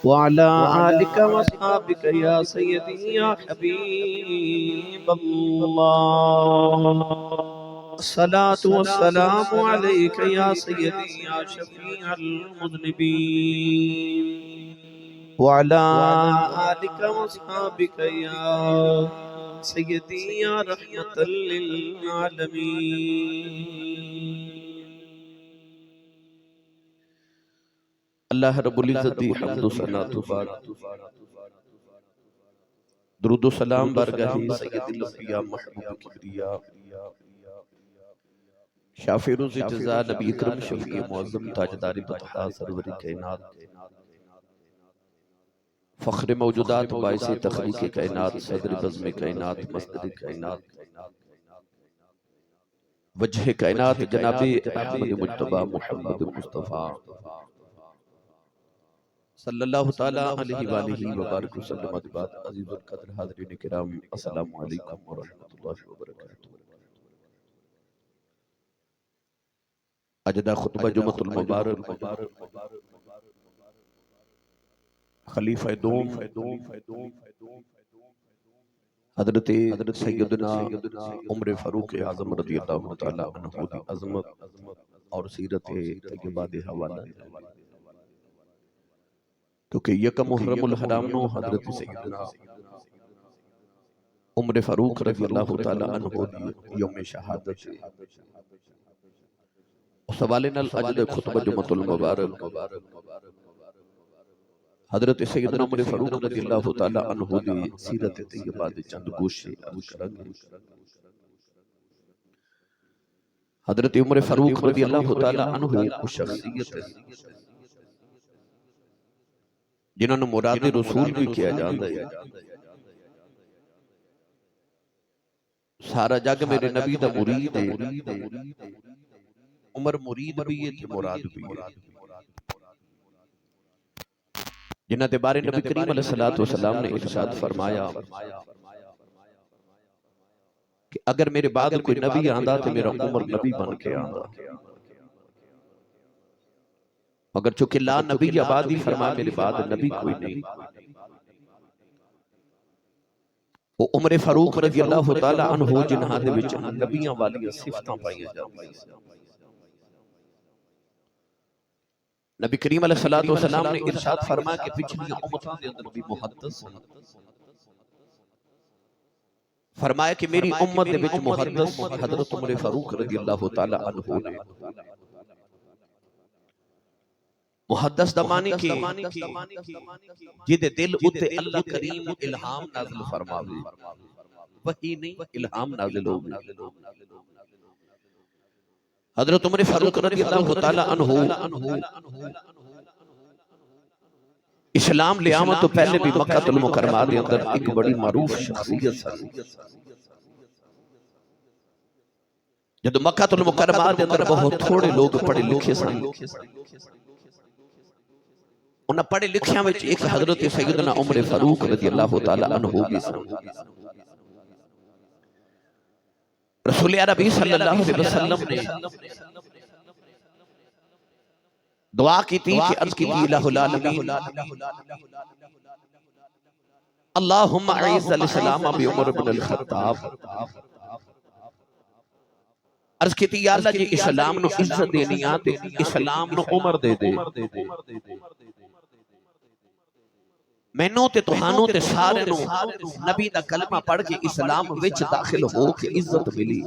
وعلى آلك وأصحابك يا سيدي يا حبيب الله. الصلاة والسلام عليك يا سيدي يا شفيع المذنبين، وعلى آلك وأصحابك يا سيدي يا رحمة للعالمين. اللہ رب العزت دی حمد و ثنا تو بعد درود و سلام بارگاہ سید الانبیاء محبوب کبریا شافع روز جزا نبی اکرم شفیع معظم تاجدار بطحا سرور کائنات فخر موجودات باعث تخلیق کائنات صدر بزم کائنات مصدر کائنات وجہ کائنات جناب احمد مجتبی محمد مصطفیٰ صلی اللہ تعالیٰ علیہ وآلہ وبارک وسلم. بعد عزیز القدر حاضرین کرام، السلام علیکم ورحمۃ اللہ وبرکاتہ. اجدہ خطبہ جمعۃ المبارک خلیفہ دوم حضرت سیدنا عمر فاروق اعظم رضی اللہ تعالیٰ عنہ کی عظمت اور سیرت طیبہ دے حوالہ، کیونکہ یکم محرم الحرام نو حضرت سیدنا عمر فاروق رضی اللہ تعالیٰ عنہ دی یوم شہادت اس حوالے نال اجد خطبہ جمعۃ المبارک حضرت سیدنا عمر فاروق رضی اللہ تعالیٰ عنہ دی سیرت طیبہ دے چند گوشے عرض کریں گے. حضرت عمر فاروق رضی اللہ تعالیٰ عنہ وہ شخصیت ہے جنہوں نے مراد رسول بھی کیا جاتا ہے. سارا جگ میرے نبی دا مرید ہے، عمر مرید بھی ہے کہ مراد بھی ہے. جنہاں تے بارے نبی کریم علیہ السلام نے ارشاد فرمایا کہ اگر میرے بعد کوئی نبی آندا تو میرا عمر نبی بن کے آندا، مگر چونکہ لا نبی آبادی فرمایا میرے بعد نبی کوئی نہیں. وہ عمر فاروق رضی اللہ تعالیٰ عنہ جنہاں دے وچ نبیاں والی صفتاں پائی جاتی. نبی کریم علیہ السلام نے ارشاد فرمایا کہ پچھلی امتوں دے اندر بھی محدث ہیں. فرمایا کہ میری امت دے وچ محدث حضرت عمر فاروق رضی اللہ تعالیٰ عنہ نے. محدث دمانی کی جدے دل اتے اللہ کریم الہام نازل فرماوے، وہی نہیں الہام نازل ہوگی. حضرت عمر فاروق رضی اللہ تعالیٰ عنہ اسلام لے آمد تو پہلے بھی مکہ المکرمہ دے اندر ایک بڑی معروف شخصیت سن. جب مکہ المکرمہ دے اندر بہت تھوڑے لوگ پڑھے لکھے سن، انہاں پڑھے لکھیاں وچ ایک حضرت سیدنا عمر فاروق رضی اللہ تعالیٰ عنہ بھی سن. رسول عربی صلی اللہ علیہ وسلم نے دعا کی تھی کہ عرض کی تھی الہ العالمین اللہم اعز الاسلام بعمر بن الخطاب. عرض کی تھی یا اللہ جی اسلام نو عزت دینی آتے اسلام نو عمر دے دے. مینوں تے تہانوں تے سارے نو نبی دا کلمہ پڑھ کے اسلام وچ داخل ہو کے عزت ملی.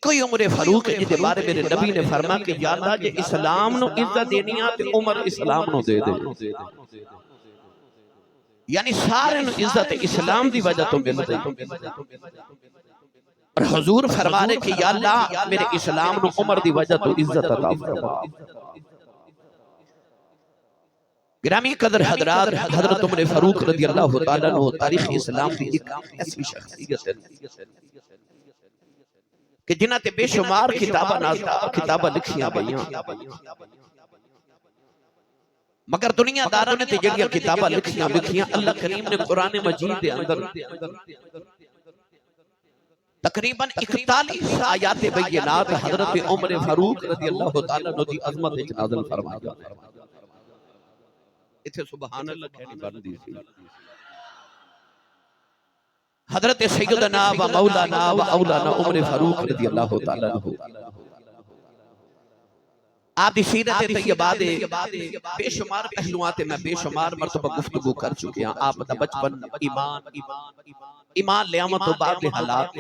کوئی عمر فاروق جدے بارے میرے نبی نے فرما کہ یا اللہ جے اسلام نو عزت دینی آتے عمر اسلام نو دے دے. یعنی سارے نو عزت اسلام دی وجہ تو مل دے. اور حضور فرما رہے کہ یا اللہ میرے اسلام نو عمر دی وجہ تو عزت عطا فرما. گرامی قدر حضرات، حضرت عمر فاروق رضی اللہ تعالیٰ عنہ تاریخ اسلام کی ایک ایسی شخصیت ہے کہ جنہاں تے بے شمار کتابہ لکھیاں گئیاں، مگر دنیا داروں نے تے جڑیاں کتابہ لکھیاں اللہ کریم نے قرآن مجید دے اندر تقریباً 41 آیات بینات حضرت عمر فاروق رضی اللہ تعالیٰ عنہ دی عظمت نازل فرمایا. اتھے سبحان اللہ کہنی بندی سی حضرت سیدنا و مولانا و اولانا عمر فاروق رضی اللہ تعالیٰ عنہ آپ دی سیرت طیبہ دے بے شمار پہلوات میں بے شمار مرتبہ گفتگو کر چکے ہیں. آپ دا بچپن ایمان لیامت و بعد حالات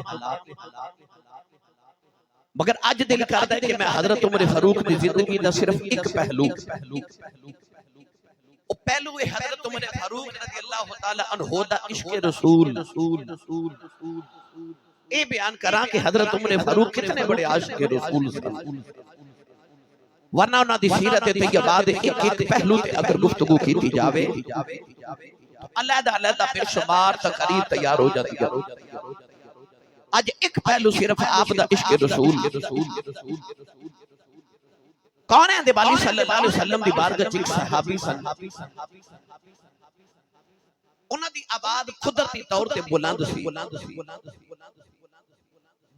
مگر آج دل کرتا ہے کہ میں حضرت عمر فاروق دی زندگی دا صرف ایک پہلو پہلو حضرت عمر فاروق رضی اللہ تعالی عنہ دا عشق رسول اے بیان کراں کہ حضرت عمر فاروق کتنے بڑے عاشق رسول ورنہ انہاں دی سیرت طیبہ دے ایک ایک پہلو تے اگر گفتگو کیتی جاوے تو علیحدہ علیحدہ بے شمار تقریر تیار ہو جاتی ہے. آج ایک پہلو صرف آپ دا عشق رسول کون ہے دیوالی صلی اللہ علیہ وسلم دی بارگاہ چ صحابی سن انہاں دی آواز قدرتی طور تے بلند سی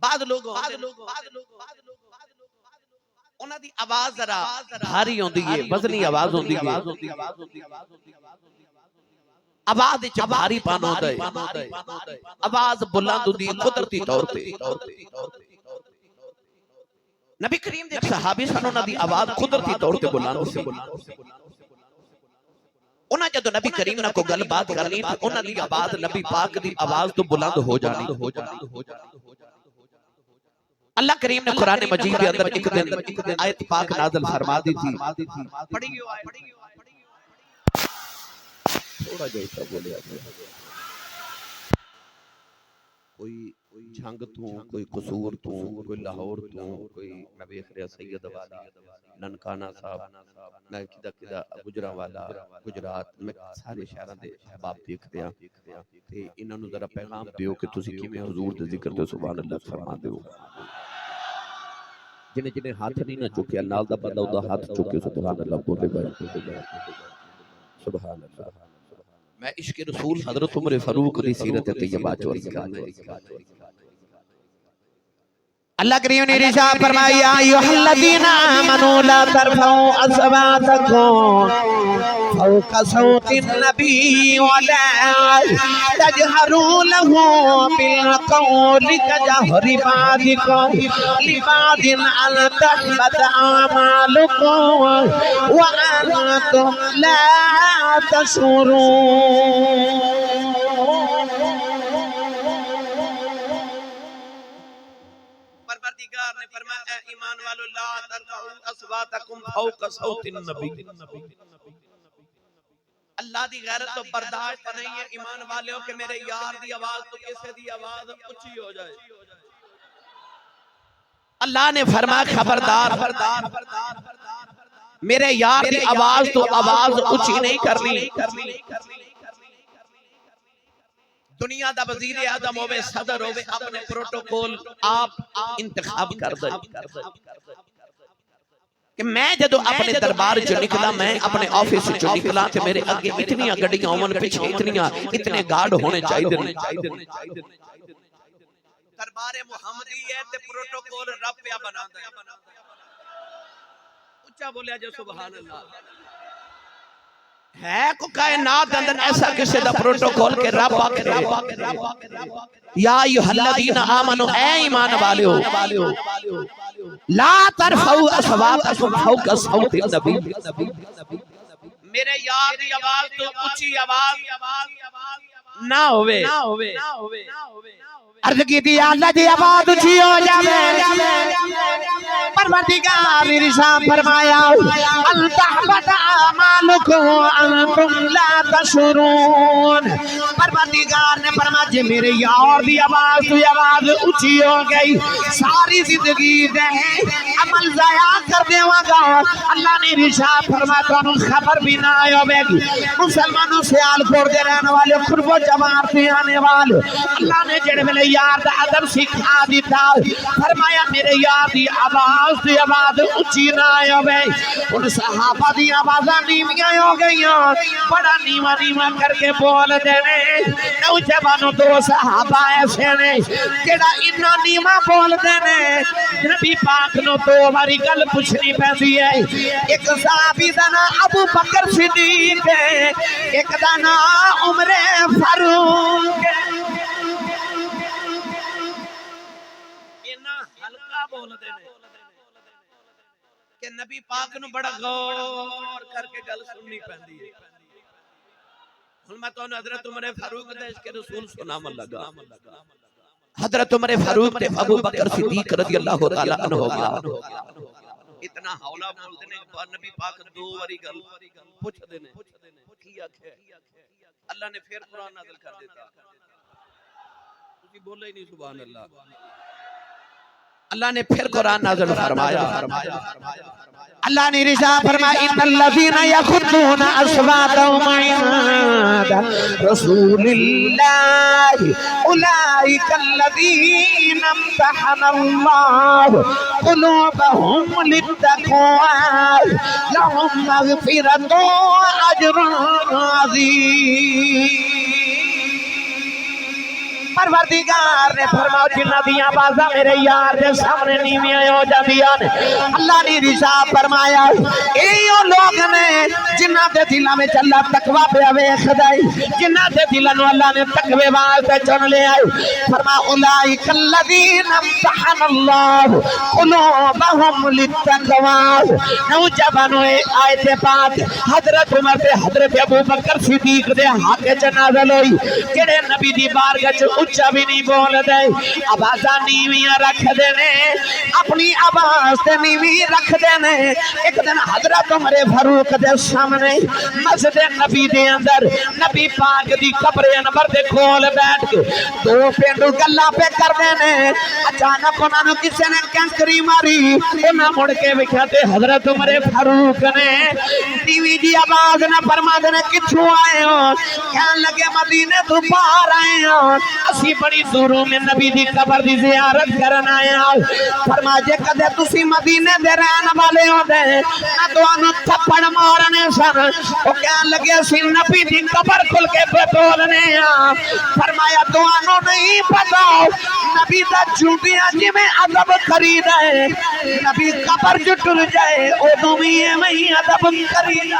بعض لوگ انہاں دی آواز ذرا بھاری ہوندی ہے وزنی آواز ہوندی ہے آواز وچ بھاری پن ہوندا ہے آواز بلند ہوندی ہے قدرتی طور تے نبی کریم دے صحابی سن انہاں دی آواز قدرتی طور تے بلند سی انہاں جدوں نبی کریم نال کو گل بات کرنی تے انہاں دی آواز نبی پاک دی آواز تو بلند ہو جانی. اللہ کریم نے قرآن مجید کے اندر ایک دن آیت پاک نازل فرما دی تھی پڑھیو تھوڑا جیسا بولے کوئی جھنگ تو کوئی قصور تو کوئی لاہور تو کوئی میں دیکھ رہا سید والی ننکانہ صاحب میں کدہ گجرا والا گجرات میں سارے شہراں دے احباب دیکھ رہا تے انہاں نوں ذرا پیغام دیو کہ تسی کیویں حضور دے ذکر تے سبحان اللہ فرما دیو. جنہیں جنہیں ہاتھ نہیں نہ چکے نال دا بندہ دا ہاتھ چکے سبحان اللہ بولے بھائی سبحان اللہ. میں عشق رسول حضرت عمر فاروق دی سیرت طیبہ چوری کرنا اللہ کریم نے ارشاد فرمایا ایھا الذین آمنوا لا ترفعوا اصواتکم فوق صوت النبی ولا تجهروا له بالقول كجهر بعضكم لبعض ان تحبط اعمالكم وانتم لا تشعرون. پروردگار نے فرمایا اے ایمان والو لا ترفعوا اصواتکم فوق صوت النبی. اللہ دی غیرت تو برداشت نہیں ہے ایمان والوں کہ میرے یار دی آواز تو کسے دی آواز اونچی ہو جائے. اللہ نے فرمایا خبردار میرے یار دی آواز تو آواز اونچی نہیں کرنی. دنیا دا وزیر اعظم ہوئے صدر ہوئے اپنے پروٹوکول آپ انتخاب کر دیں کہ میں جدو اپنے دربار جو نکلا میں اپنے آفس جو نکلا کہ میرے اگے اتنی گڑیاں ہومن پیچھے اتنے گارڈ ہونے چاہیے. دربار محمدی ہے تے پروٹوکول رب پہ بنا دے اچھا بولیا جو سبحان اللہ ہے کو کائنات اندر ایسا کسی دا پروٹوکول کے رب آکھے یا ایھا الذین آمنوا اے ایمان والو لا ترفعوا اصواتکم فوق صوت النبی. میرے یار دی آواز تو اونچی آواز نہ ہوئے. عرض کی تھی اللہ دی آواز اونچی ہو جاوے پروردگار ارشاد فرمایا ان تحبط اعمالکم وانتم لا تشعرون. پروردگار نے فرمایا جے میرے یار دی آواز اونچی ہو گئی ساری زندگی دے عمل ضائع کر دیواں گا. اللہ نے ارشاد فرمایا تانوں خبر بھی نہ ہوے گی. مسلمانوں سیال کوٹ دے رہنے والے قرب و جوار سے آنے والے اللہ نے جڑے ویلے یار دا ادب سکھا دیتا فرمایا میرے یار دی آواز اونچی نہ ہوے. ان صحابہ دی آوازاں نیویاں ہو گئیاں بڑا نیوا نیوا کر کے بول دینے نوجوانوں دو صحابہ ایسے نے جڑا اتنا نیوا بول دینے نبی پاک نو دو باری گل پوچھنی پیندی ہے ایک صحابی دا نام ابو بکر صدیق ہے ایک دا نام عمر فاروق ہے ہلکا بول دینے کہ نبی پاک نو بڑا غور کر کے گل سننی پیندی ہے میں تو حضرت عمر فاروق دے اس کے رسول سنام لگا حضرت عمر فاروق تے ابو بکر صدیق رضی اللہ تعالی عنہ ہوگا اتنا حولا بول دینے نبی پاک دو واری گل پوچھ دینے کی آکھے اللہ نے پھر قرآن نازل کر دیتا تسی بولے ہی نہیں سبحان اللہ اللہ نے پھر قرآن نازل فرمایا اللہ نے رضا فرمایا ان الذين يغضون اصواتهم عند رسول الله اولئك الذين امتحن الله قلوبهم للتقوى لهم مغفرة واجر عظيم پروردگار نے فرمایا جنہ دیاں بازا میرے یار دے سامنے نیویاں ہو جاندیاں نے اللہ نے رضا فرمایا ایو لوگ نے جنہ دے دلاں وچ اللہ تقوی پیا ویکھدا ہے جنہ دے دلاں نو اللہ نے تقوی واسطے چن لیا ہے فرمایا اولئک الذین امتحن اللہ قلوبهم للتقوى نوجوانوں آیت پاک حضرت عمر تے حضرت ابو بکر صدیق دے حق وچ نازل ہوئی جڑے نبی دی بارگاہ وچ اچھا بھی نہیں بول دے آوازاں نیویاں رکھ دینے اپنی آواز تے نیوی رکھ دینے ایک دن حضرت عمر فاروق دے سامنے مسجد نبی دے اندر نبی پاک دی قبر انور دے کول بیٹھ کے دو پینڈو گلاں پہ کر دینے اچانک انہاں نوں کسے نے کینکری ماری انہاں مڑ کے ویکھیا تے حضرت عمر فاروق نے نیوی دی آواز نہ فرما دینے کتھوں آئے ہو کہن لگے مدینے تو باہر آئے ہو اسی بڑی دوروں میں نبی دی قبر دی زیارت کرنا آیا فرمایا جے کدے تسی مدینے دے رہن والے ہو دے میں تانوں تھپڑ مارنے سن او کہن لگے اسی نبی دی قبر کھل کے بولنے فرمایا تانوں نہیں پتا نبی دا جھوٹیاں جی میں ادب خرید ہے نبی قبر جو ٹر جائے او دومی میں ادب خرید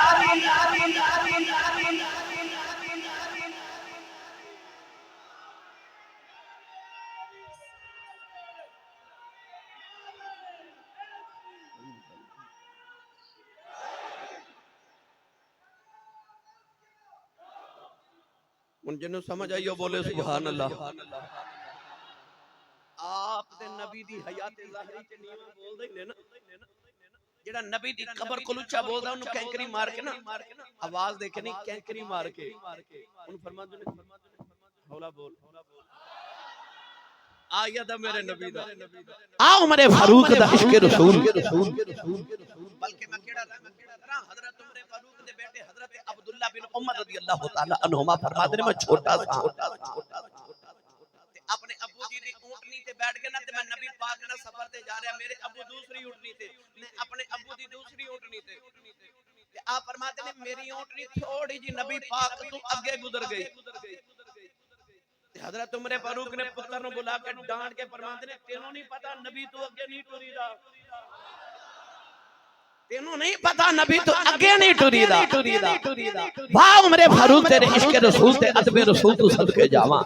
ان جنوں سمجھ آئیو بولے سبحان اللہ آپ دے نبی دی حیات ظاہری چ نیواں بول دے نے نا جڑا نبی دی قبر کو لچا بولدا اونوں کینکری مار کے نا آواز دے کے نہیں کینکری مار کے ان فرماندے نے ہولا بول آیا دا میرے نبی دا عمر فاروق دا عشق رسول بلکہ میں کیڑا حضرت عمر فاروق دے بیٹے حضرت عبداللہ بن عمر رضی اللہ تعالی عنہما فرماتے ہیں میں چھوٹا سا اپنے ابو جی دی اونٹنی تے بیٹھ کے نا تے میں نبی پاک نہ سفر تے جا رہا میرے ابو دوسری اونٹنی تے میں اپنے ابو دی دوسری اونٹنی تے آپ فرماتے ہیں میری اونٹنی تھوڑی جی نبی پاک تو اگے گزر گئی حضرت عمر فاروق نے پتر نو بلا کے ڈانٹ کے فرماتے ہیں تینوں نہیں پتا نبی تو اگے نہیں ٹری دا تینوں نہیں پتا نبی تو اگے نہیں ٹری دا واہ عمر فاروق تیرے عشق رسول تے ادب رسول تو صدقے جاواں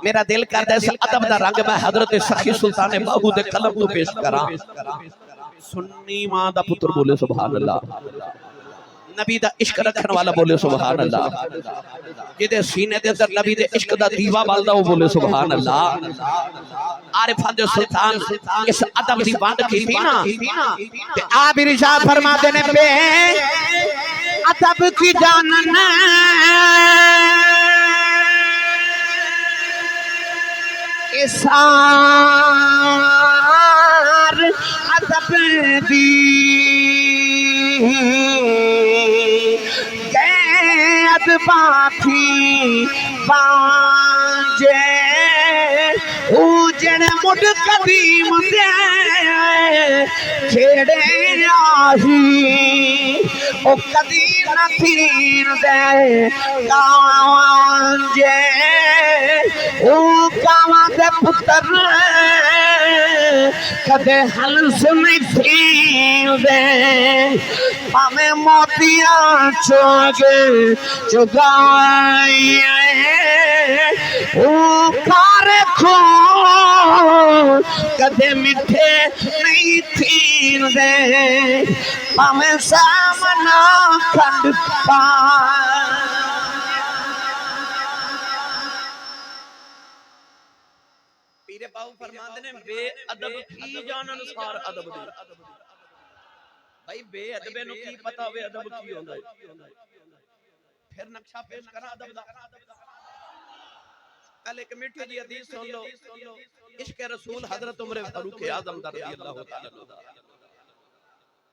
میرا دل کردا ہے اس ادب دا رنگ میں حضرت سخی سلطان باہو دے قلم تو پیش کراں سنی ماں دا پتر بولے سبحان اللہ نبی دا عشق رکھن والا بولے سبحان اللہ جدے سینے دے اندر نبی دے عشق دا دیوا بالدا وہ بولے سبحان اللہ عارفان دے سلطان اس ادب دی بات کی تھی نا تے آپ ارشاد فرماتے نے بے ادب کی جانن اسار ادب دی ادباتی بانجے اوجن مڈ قدیم دے کھیڑے آہی او کدی نہ تھین دے کاواں جے او کاواں دے پتر کدے ہنس نہیں تھین دے پاویں موتیاں چوگے چگائی او کار کھو کدے مٹھے نہیں تھین دے پاویں سامنا کھنڈ پا پیر باو فرماندے نے بے ادب کی جان انسار ادب دی بھائی بے ادبے نو کی پتا ہوئے ادب کی ہوندا ہے پھر نقشہ پیش کرا ادب دا کل ایک میٹھی جی حدیث سن لو عشق رسول حضرت عمر فاروق اعظم رضی اللہ تعالی عنہ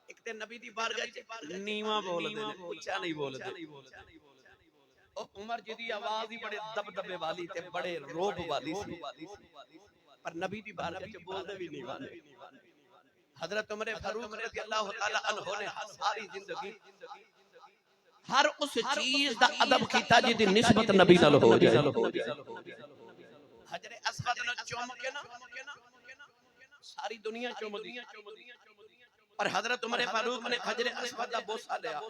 ایک تے نبی دی بارگاہ نیواں بول دے نے اونچا نہیں بول دے او عمر جی دی آواز ہی بڑے دبدبے والی تے بڑے روب والی سی پر نبی دی بارگاہ چ بول دے بھی نہیں وانے حضرت عمر فاروق رضی اللہ تعالی عنہ نے ساری زندگی ہر اس چیز دا ادب کیتا جی دی نسبت نبی نال ہو جائے حجر اسود نو چوم کے نا ساری دنیا چوم دی اور حضرت عمر فاروق نے حجر اسود دا بوسہ لیا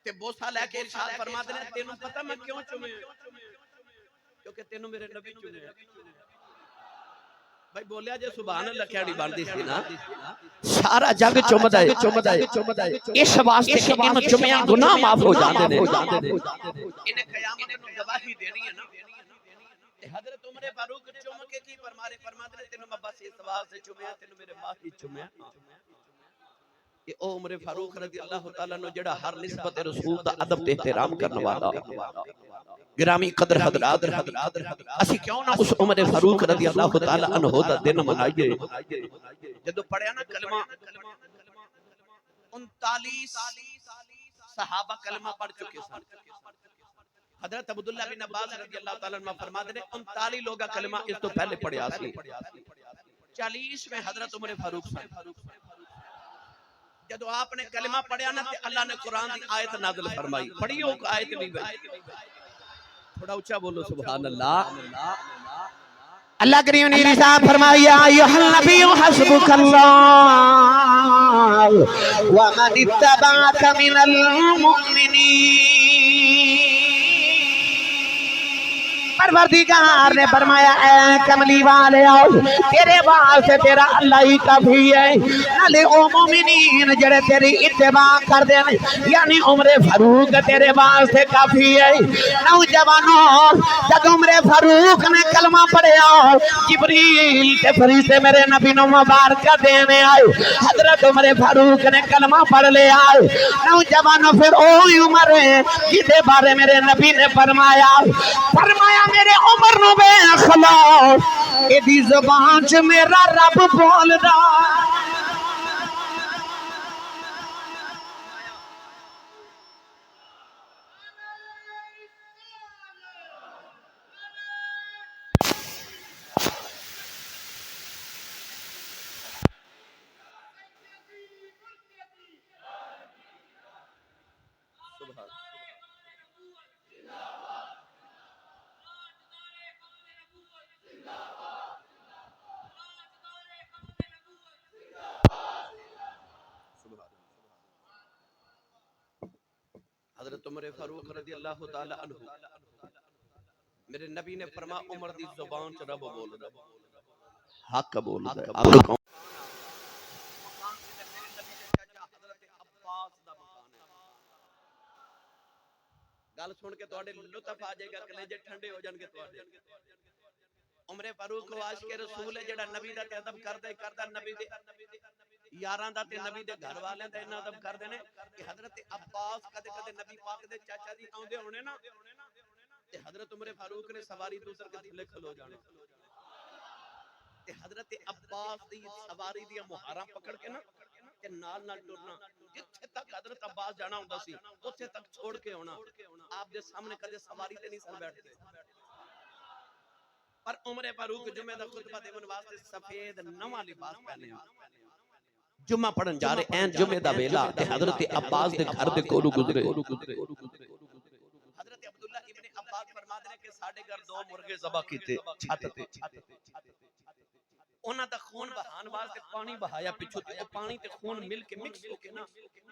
تے بوسہ لے کے ارشاد فرماتے ہیں تینوں پتہ میں کیوں چومے کیونکہ تینوں میرے نبی چومے بھائی بولیا جے سبحان اللہ کیڑی بندی سی نا سارا جگ چومدا ہے اس واسطے کہ انہاں چومیا گناہ معاف ہو جاندے نے انہیں قیامت نو گواہی دینی ہے نا حضرت عمر فاروق چوم کے کی فرماتے ہیں تینوں میں بس اس واسطے چومیا تینوں میرے ماہی چومیا کہ او عمر فاروق رضی اللہ تعالی عنہ جڑا ہر نسبت رسول دا ادب تے احترام کرنے والا گرامی قدر حضرات اسی کیوں نہ اس عمر فاروق رضی اللہ تعالی عنہ دا دن منائیے جدو پڑھیا نا کلمہ 39 صحابہ کلمہ پڑھ چکے سن حضرت عبداللہ بن عباس رضی اللہ تعالی عنہ فرماتے ہیں 39 لوگا کلمہ اس تو پہلے پڑھیا سی 40 میں حضرت عمر فاروق سن جدو آپ نے کلمہ پڑھیا نا تے اللہ نے قرآن دی آیت نازل فرمائی پڑھی ہو آیت نہیں بھائی تھوڑا اونچا بولو سبحان اللہ اللہ کریم نے ارشاد فرمایا ایھا النبی حسبک اللہ ومن اتبعک من المؤمنین پروردگار نے فرمایا اے کملی والے تیرے واسطے تیرا اللہ ہی کافی ہے نالے او مومنین جڑے تیری اتباع کر دے یعنی عمر فاروق تیرے واسطے کافی ہے نوجوانوں جب عمر فاروق نے کلمہ پڑھیا جبریل تے فرشتے میرے نبی نو مبارک دینے آئے حضرت عمر فاروق نے کلمہ پڑھ لیا نوجوانوں پھر اوہی عمر ہے جدے بارے میرے نبی نے فرمایا میرے عمر نو بے اخلاق ایدی زبان چ میرا رب بول دا حضرت عمر فاروق رضی اللہ تعالی عنہ میرے نبی نے فرما عمر دی زبان چ رب بول رہا حق بول رہا گل سن کے تواڈے لطف آ جائے گا کلیجے ٹھنڈے ہو جان گے تواڈے عمر فاروق عاشق رسول ہے جڑا نبی دا ادب کردا نبی دے یاراں دا تے نبی دے گھر والے دا انہاں ادب کردے نے کہ حضرت عباس کدے کدے نبی پاک دے چاچا جی آوندے ہونے نا تے حضرت عمر فاروق نے سواری دوسر کے تھلے کھلو جانا تے حضرت عباس دی سواری دی مہاراں پکڑ کے نا تے نال نال ٹرنا جتھے تک حضرت عباس جانا ہوندا سی اوتھے تک چھوڑ کے ہونا آپ دے سامنے کدے سواری تے نہیں سن بیٹھدے پر عمر فاروق جمعہ دا خطبہ دیون واسطے سفید نواں لباس پہنے جمعہ پڑھن جا رہے این جمعہ دا ویلا تے حضرت عباس دے گھر دے کولو گزرے حضرت عبداللہ ابن عباس فرما دے کہ ساڈے گھر دو مرغے ذبح کیتے چھت تے انہاں دا خون بہان واسطے پانی بہایا پچھو تے او پانی تے خون مل کے مکس ہو کے نا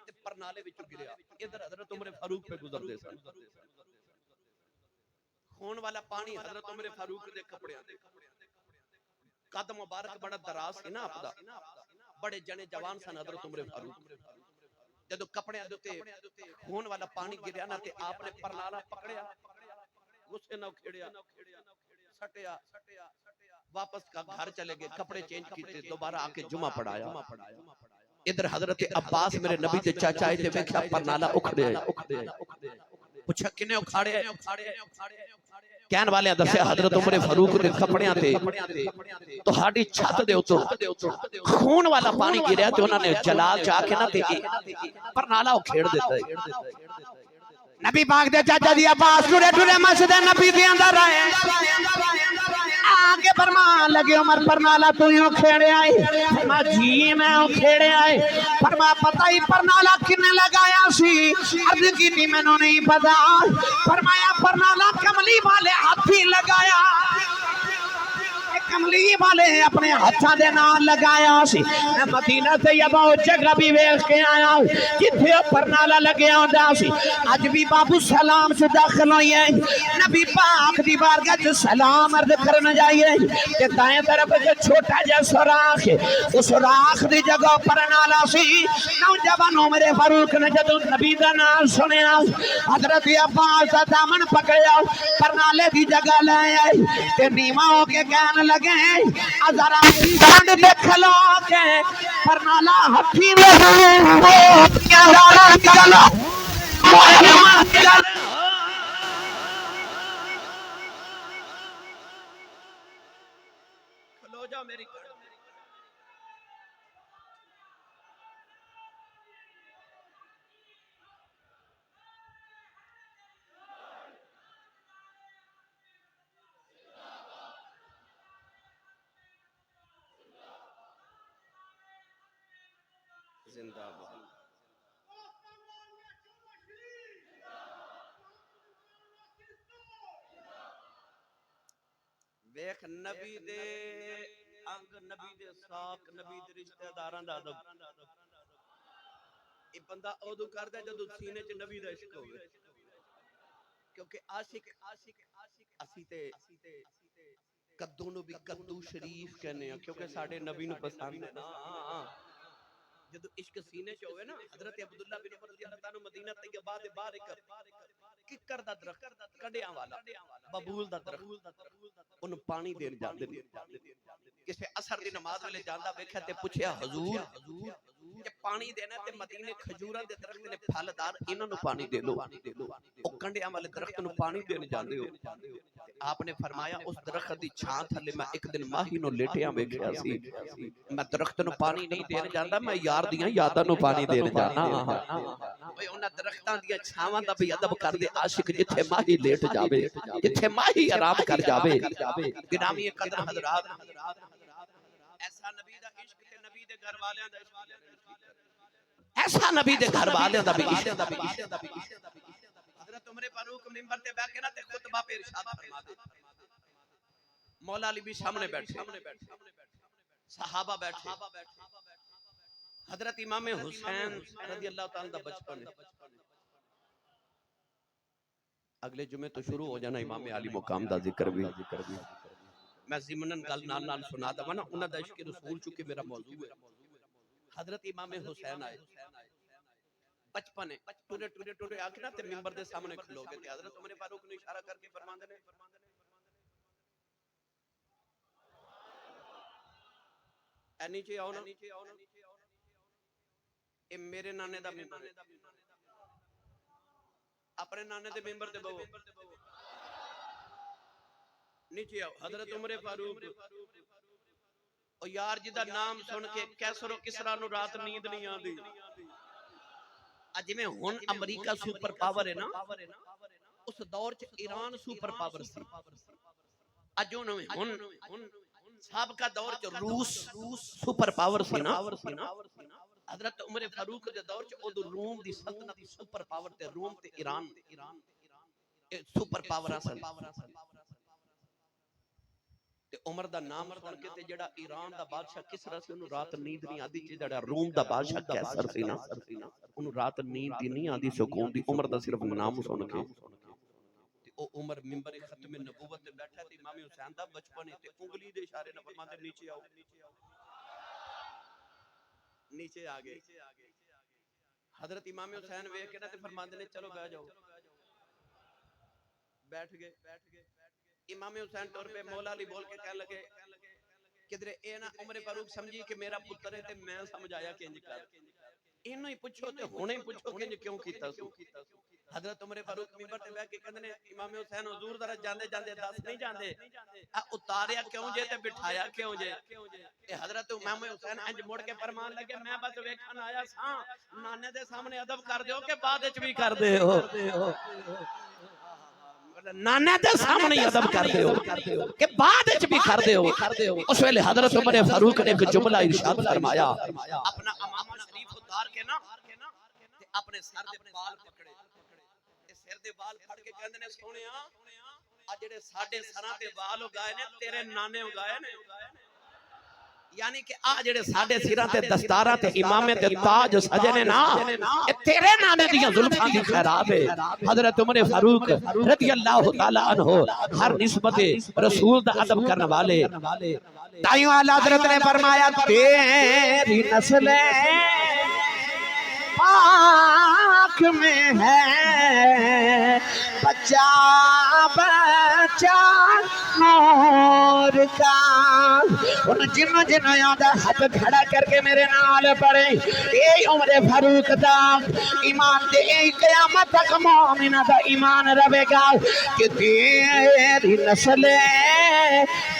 تے پرنالے وچ گریا ادھر حضرت عمر فاروق پہ گزردے سن خون والا پانی حضرت عمر فاروق دے کپڑیاں دے قد مبارک بڑا دراز سی نا اپدا بڑے جنے جوان سن حضرت عمر فاروق جدو کپڑیاں دے خون والا پانی گریا نا تے آپ نے پرنالا پکڑیا غصے نہ کھڑیا سٹیا واپس کا گھر چلے گئے کپڑے چینج کیتے دوبارہ آ کے جمعہ پڑھایا ادھر حضرت عباس میرے نبی دے چاچا تے ویکھیا پرنالا اکھڑیا پوچھا کنے اکھاڑے کہن والے دسیا حضرت عمر فاروق دے کپڑیاں تے تہاڈی چھت دے اوتوں خون والا پانی گریا تے انہاں نے جلال چا کے نہ تے پرنالا اکھیڑ دیتا ہے نبی پاک دے چاچا دی عباس ٹرے ٹرے مسجد نبی دے اندر آئے آگے فرمان لگے عمر پرنالا تو یوں کھیڑے آئے فرما جی میں ہوں کھیڑے آئے فرما پتہ ہی پرنالا کنے لگایا سی عرض کی تھی میں نے نہیں پتا فرمایا پرنالا کملی والے ہاتھی لگایا کملی والے اپنے ہاتھاں دے نال لگایا سی میں مدینہ طیبہ او جگہ بھی ویکھ کے آیا جتھے پرنالا لگیا ہوندا سی اج بھی بابو سلام سے داخل ہوئی ہے نبی پاک دی بارگاہ وچ سلام عرض کرن جائیے کہ دائیں طرف جو چھوٹا جا سوراخ ہے اس سوراخ دی جگہ پرنالا سی نوجوان عمر فاروق نے جدوں نبی دا نام سنیا حضرت عباس دا دامن پکڑیا پرنالے دی جگہ لے آئے تے نیواں ہو کے کہن لگے ذرا ڈانڈ دے کھلو کے پرنالا ہتھی میں کھلو جا میری زندہ باد ویکھ نبی دے انگ نبی دے ساک نبی دے رشتہ داراں دا ادب اے بندہ اودو کردا جدوں سینے چ نبی دا عشق ہوے کیونکہ عاشق اسی تے کدو نو بھی کدو شریف کہنے ہیں کیونکہ ساڈے نبی نو پسند ہے نا جدو عشق سینے چ ہوئے نا حضرت عبداللہ بن عمر رضی اللہ تعالی مدینہ طیبہ دے باہر ککر دا درخت کڈیاں والا ببول دا درخت اونوں پانی دین جاندے کسے عصر دی نماز ویلے جاندا ویکھیا تے پوچھیا حضور کہ پانی دینا تے مدینے کھجوراں دے درخت نے پھلدار انہاں نوں پانی دے لو او کنڈیاں والے درخت نوں پانی دین جاندے ہو آپ نے فرمایا اس درخت دی چھاں تھلے میں ایک دن ماہی نوں لیٹیاں ویکھیا سی میں درخت نوں پانی نہیں دین جاندا میں یار دیاں یاداں نوں پانی دین جانا اوے انہاں درختاں دیاں چھاواں دا بھی ادب کر دے عاشق جتھے ماہی لیٹ جاوے جتھے ماہی آرام کر جاوے گرامی قدر حضرات ایسا نبی دا عشق تے نبی دے گھر والیاں دا عشق ایسا نبی دے گھر والیاں دا بھی عشق حضرت عمر فاروق منبر تے بیٹھ کے نا تے خطبہ پہ ارشاد فرما دے مولا علی بھی سامنے بیٹھے صحابہ بیٹھے حضرت امام حسین رضی اللہ تعالیٰ دا بچپن اگلے جمعے تو شروع ہو جانا امام علی مقام دا ذکر بھی میں ضمناً گل نال سنا دا نا انہاں دا عشق رسول چونکہ میرا موضوع ہے حضرت امام حسین آئے بچپن ہے ٹورے ٹورے ٹورے آ کے نا تے منبر دے سامنے کھلو گے تے حضرت عمر فاروق نے اشارہ کر کے فرماندے نے اے نیچے آؤ نا اے میرے نانے دا منبر ہے اپنے نانے دے منبر تے بہو نیچے آؤ حضرت عمر فاروق او یار جی دا نام سن کے کیسر و کسرا نو رات نیند نہیں آندی اج میں ہن امریکہ سپر پاور ہے نا اس دور چ ایران سپر پاور سی اج ہن سابقہ دور چ روس سپر پاور سی نا حضرت عمر فاروق دے دور چ اودو روم دی سلطنت سپر پاور تے روم تے ایران سپر پاور سن تے عمر دا نام سن کے تے جڑا ایران دا بادشاہ کسرا سی اونوں رات نیند نہیں آندی تے جڑا روم دا بادشاہ قیصر سی نا اونوں رات نیند دی نہیں آندی سکون دی عمر دا صرف نام سن کے تے او عمر منبر ختم نبوت تے بیٹھا تے امام حسین دا بچپن تے انگلی دے اشارے نال فرماندے نیچے آؤ نیچے آ گئے حضرت امام حسین ویکھ کے نا تے فرماندے نے چلو بیٹھ جاؤ بیٹھ گئے امام حسین طور پہ مولا علی بول کے کہنے لگے کدھر اے نا عمر فاروق سمجھی کہ میرا پتر ہے تے میں سمجھایا کہ انج کر اینوں ہی پوچھو تے ہنے پوچھو کہ انج کیوں کیتا سو حضرت عمر فاروق منبر تے بیٹھ کے کہندے نے امام حسین حضور ذرا جاندے جاندے دس نہیں جاندے اتاریا کیوں جے تے بٹھایا کیوں جے اے حضرت امام حسین انج مڑ کے فرمان لگے میں بس ویکھن آیا ساں نانے دے سامنے ادب کر دیو کہ بعد وچ بھی کر دیو نانے دے سامنے ادب کر دیو کہ بعد وچ بھی کر دیو اس ویلے حضرت عمر فاروق نے ایک جملہ ارشاد فرمایا اپنا امامہ شریف اتار کے نا تے اپنے سر دے بال پکڑے تے سر دے بال پھڑ کے کہندے نے سونیا آ جڑے ساڈے سراں تے بال اگائے نے تیرے نانے اگائے نے یعنی کہ آ جڑے ساڈے سراں تے دستاراں تے امامے تے تاج سجے نے نا اے تیرے نانے دیاں زلفاں دی خیرات ہے حضرت عمر فاروق رضی اللہ تعالی عنہ ہر نسبت رسول دا ادب کرنے والے تائیوں اعلیٰ حضرت نے فرمایا تیری نسل پاک میں ہے بچہ بچہ نور کا ان جنوں یادہ ہاتھ کھڑا کر کے میرے نال پڑے اے عمر فاروق دا ایمان دے اے قیامت تک مومنہ دا ایمان رہے گا کہ تیری نسل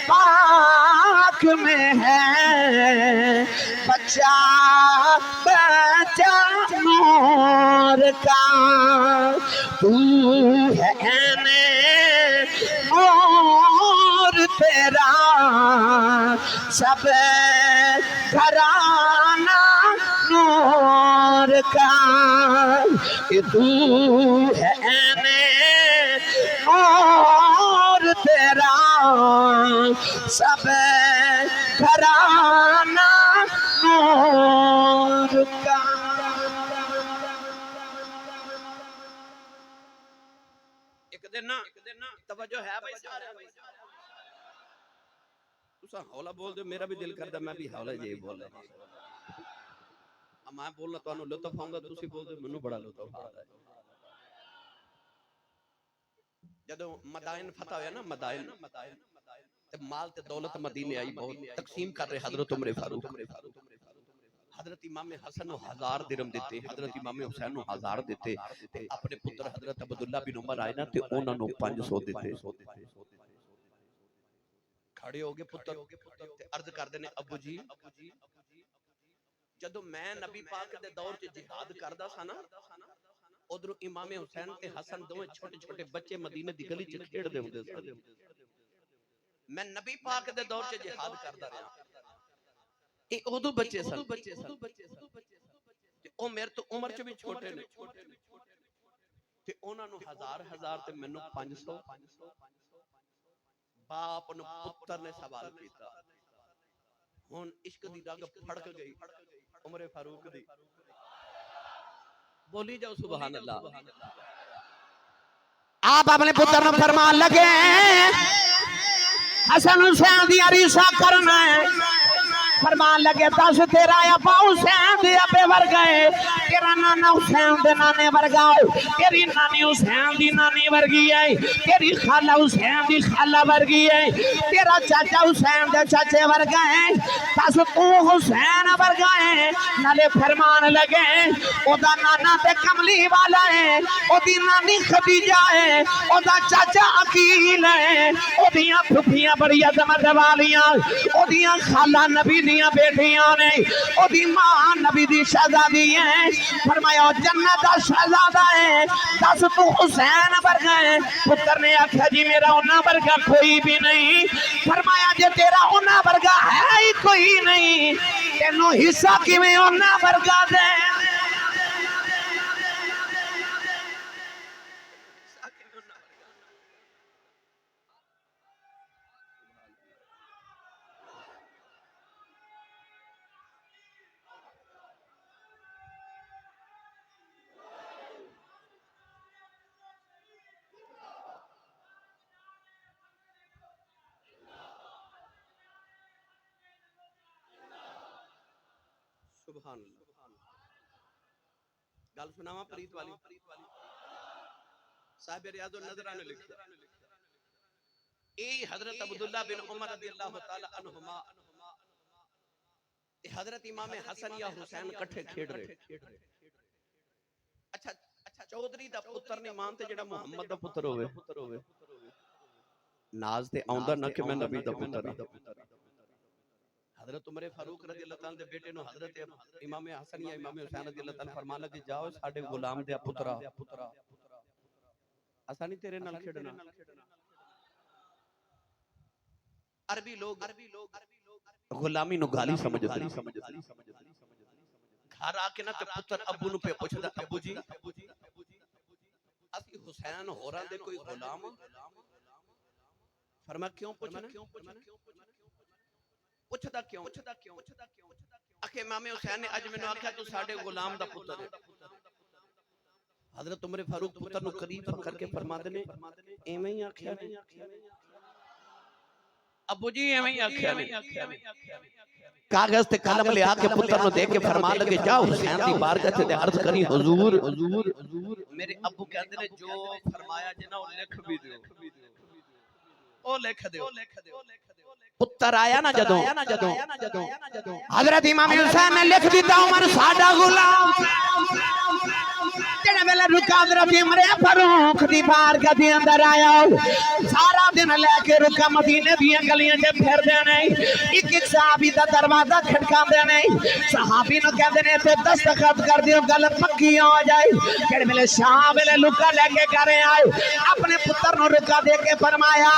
پاک میں ہے بچہ بچہ نور کا تو ہے نور تیرا سب گھرانہ نور کا تو ہے نور تیرا سب گھرانہ نور کا توجہ ہے بھائی سارے تساں ہولا بول دے میرا بھی دل کردا میں بھی ہولا جی بول رہا میں بولنا تانوں لطف آوندا تسی بول دے مینوں بڑا لطف آندا ہے جدوں مدائن فتح ہویا نا مدائن تے مال تے دولت مدینے آئی بہت تقسیم کر رہے حضرت عمر فاروق حضرت امام حسن نو 1000 درہم دیتے حضرت امام حسین نو 1000 دیتے تے اپنے پتر حضرت عبداللہ بن عمر آئے نا تے انہاں نو 500 دیتے کھڑے ہو گئے پتر تے عرض کر دینے ابو جی جدو میں نبی پاک دے دور چ جہاد کردا سا نا ادھر امام حسین تے حسن دوویں چھوٹے چھوٹے بچے مدینے دی گلی چ کھیڑ دے ہوندے سن میں نبی پاک دے دور چ جہاد کردا رہا اے اودو بچے سن تے او میرے تو عمر چ بھی چھوٹے نے تے انہاں نو 1000 تے مینوں 500 باپ نو پتر نے سوال کیتا ہن عشق دی رگ پھڑک گئی عمر فاروق دی بولی جاؤ سبحان اللہ آپ اپنے پتر نو فرمان لگے حسن حسین دی عریسہ کرنا ہے فرمان لگے دس تیرا ابا حسین دے ابے ورگئے تیرا نانا حسین دے نانے ورگاؤ تیری نانی حسین دی نانی ورگی ہے تیری خالہ حسین دی خالہ ورگی ہے تیرا چاچا حسین دے چاچے ورگئے دس تو حسین ورگئے نالے فرمان لگے او دا نانا تے کملی والا ہے او دی نانی خدیجہ ہے او دا چاچا عقیل ہے او دیاں پھپھیاں بڑی عظمت والیاں او دیاں خالہ نبی دیاں بیٹیاں نے او دی ماں نبی دی شہزادی ہے فرمایا جنت دا شہزادہ ہے دس تو حسین ورگا ہے پتر نے آکھیا جی میرا انہاں ورگا کوئی بھی نہیں فرمایا جے تیرا انہاں ورگا ہے ہی کوئی نہیں تینوں حصہ کیویں انہاں ورگا دے سبحان اللہ گل سناواں پریت والی صاحب ریاض النظرہ نے لکھا اے حضرت عبداللہ بن عمر رضی اللہ تعالی عنہما اے حضرت امام حسن یا حسین کٹھے کھیڑ رہے اچھا چودھری دا پتر نے مان تے جڑا محمد دا پتر ہوئے ناز تے آوندا نہ کہ میں نبی دا پتر ہاں حضرت عمر فاروق رضی اللہ تعالیٰ دے بیٹے نو حضرت امام حسن یا امام حسین رضی اللہ تعالیٰ فرمان لگے جاؤ ساڑھے غلام دیا پترا آسانی تیرے نال کھڑنا عربی لوگ غلامی نو گالی سمجھ دی گھر آکے نا تے پتر ابو نو پہ پوچھ دا ابو جی اسی حسین ہوران دے کوئی غلام فرما کیوں پوچھنا پوچھدا کیوں اکھے امام حسین نے اج مینوں آکھیا تو ساڈے غلام دا پتر ہے حضرت عمر فاروق پتر نو قریب کر کے فرماندے نے ایویں ہی آکھیا نہیں ابو جی ایویں ہی آکھیا نہیں کاغذ تے قلم لے آ کے پتر نو دے کے فرمان لگے جاؤ حسین دی بارگاہ تے عرض کری حضور میرے ابو کہندے نے جو فرمایا جنا او لکھ بھی دیو او لکھ دیو پتر آیا نا جدوں حضرت امام حسین نے لکھ دیتا عمر ساڈا غلام جڑے ویلے رکا حضرت عمر فاروق دی بارگاہ دے اندر آیا سارا دن لے کے رکا مدینے دی گلیاں تے پھر دے نہیں ایک ایک صحابی دا دروازہ کھٹکا دے نہیں صحابی نو کہندے نے تے دستخط کر دیو گل پکی ہو جائے جڑے ویلے شام ویلے رکا لے کے کرے آئے اپنے پتر نو رکا دے کے فرمایا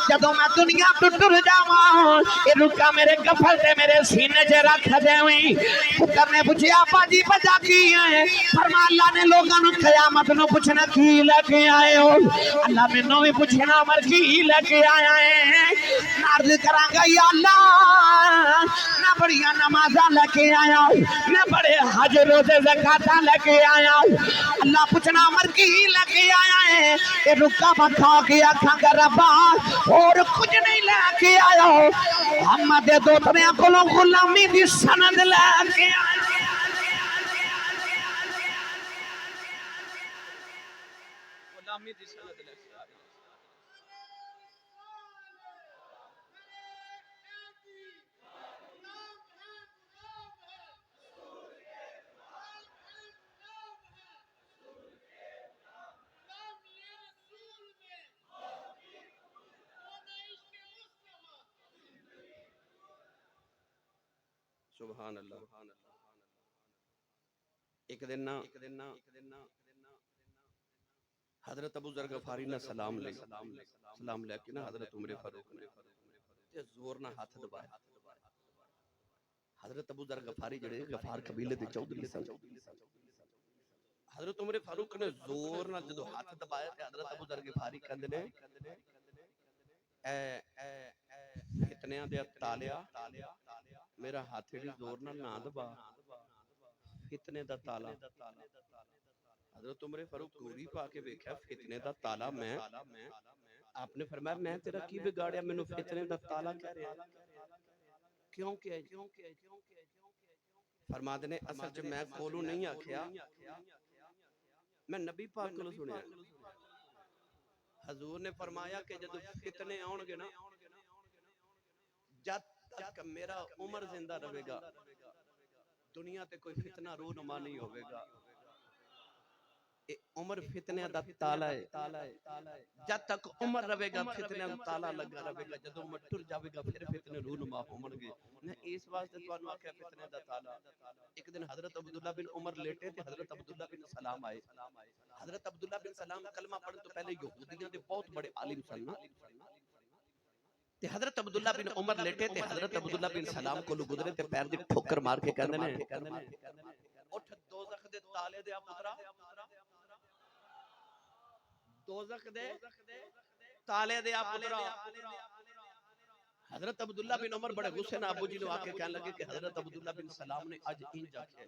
جدوں میں دنیا تو ٹر جاواں اے رکا میرے کفل تے میرے سینے تے رکھ دیویں پتر نے پوچھیا ابا جی وجہ کی ہے فرمایا اللہ نے لوگاں نو قیامت نو پوچھنا کی لے کے آئے ہو اللہ مینوں بھی پوچھنا عمر کی لے کے آیا ہے عرض کراں گا یا اللہ نہ بڑیاں نمازاں لے کے آیا نہ بڑے حج روزے زکاتاں لے کے آیا اللہ پوچھنا عمر کی لے کے آیا ہے اے رکا میں کھا کے آکھاں گا ربا اور کچھ نہیں لے کے آیا محمد دے دوتریاں کولوں غلامی دی سند لے کے آیا غلامی دی سند لے کے آیا سبحان اللہ ایک دن حضرت ابو ذر غفاری نے سلام لے کے نا حضرت عمر فاروق نے تے زور نہ ہاتھ دبایا حضرت ابو ذر غفاری جڑے غفار قبیلے دے چودھری سن حضرت عمر فاروق نے زور نہ جدو ہاتھ دبایا تے حضرت ابو ذر غفاری کہندے نے اے فتنیاں دے تالیا میرا ہاتھ دی زور نہ دبا فتنے دا تالا حضرت عمر فاروق گوری پا کے ویکھیا فتنے دا تالا میں آپ نے فرمایا میں تیرا کی بگاڑیا مینوں فتنے دا تالا کہہ رہا کیوں کہ فرماتے نے اصل جو میں کولو نہیں آکھیا میں نبی پاک کو سنیا حضور نے فرمایا کہ جب فتنے آن گے نا جب تک میرا عمر زندہ رہے گا دنیا تے کوئی فتنہ رونما نہیں ہوئے گا عمر فتنے دا تالا ہے، جد تک عمر رہے گا فتنے دا تالا لگا رہے گا، جدو عمر ٹر جاوے گا پھر فتنے رونما ہون گے۔ میں اس واسطے تانوں آکھیا فتنے دا تالا۔ ایک دن حضرت عبداللہ بن عمر لیٹے تھے، حضرت عبداللہ بن سلام آئے۔ حضرت عبداللہ بن سلام کلمہ پڑھن تو پہلے یہودیاں دے بہت بڑے عالم سن نا، تے حضرت عبداللہ بن عمر لیٹے تے حضرت عبداللہ بن سلام کو گزرے تے پیر دی ٹھوکر مار کے کہندے نے اٹھ دوزخ دے تالے دے پترا، دوزخ دے تالے دے پترا۔ حضرت عبداللہ بن عمر بڑے غصے نہ ابو جی نو آ کے کہنے لگے کہ حضرت عبداللہ بن سلام نے اج انج آکھیا۔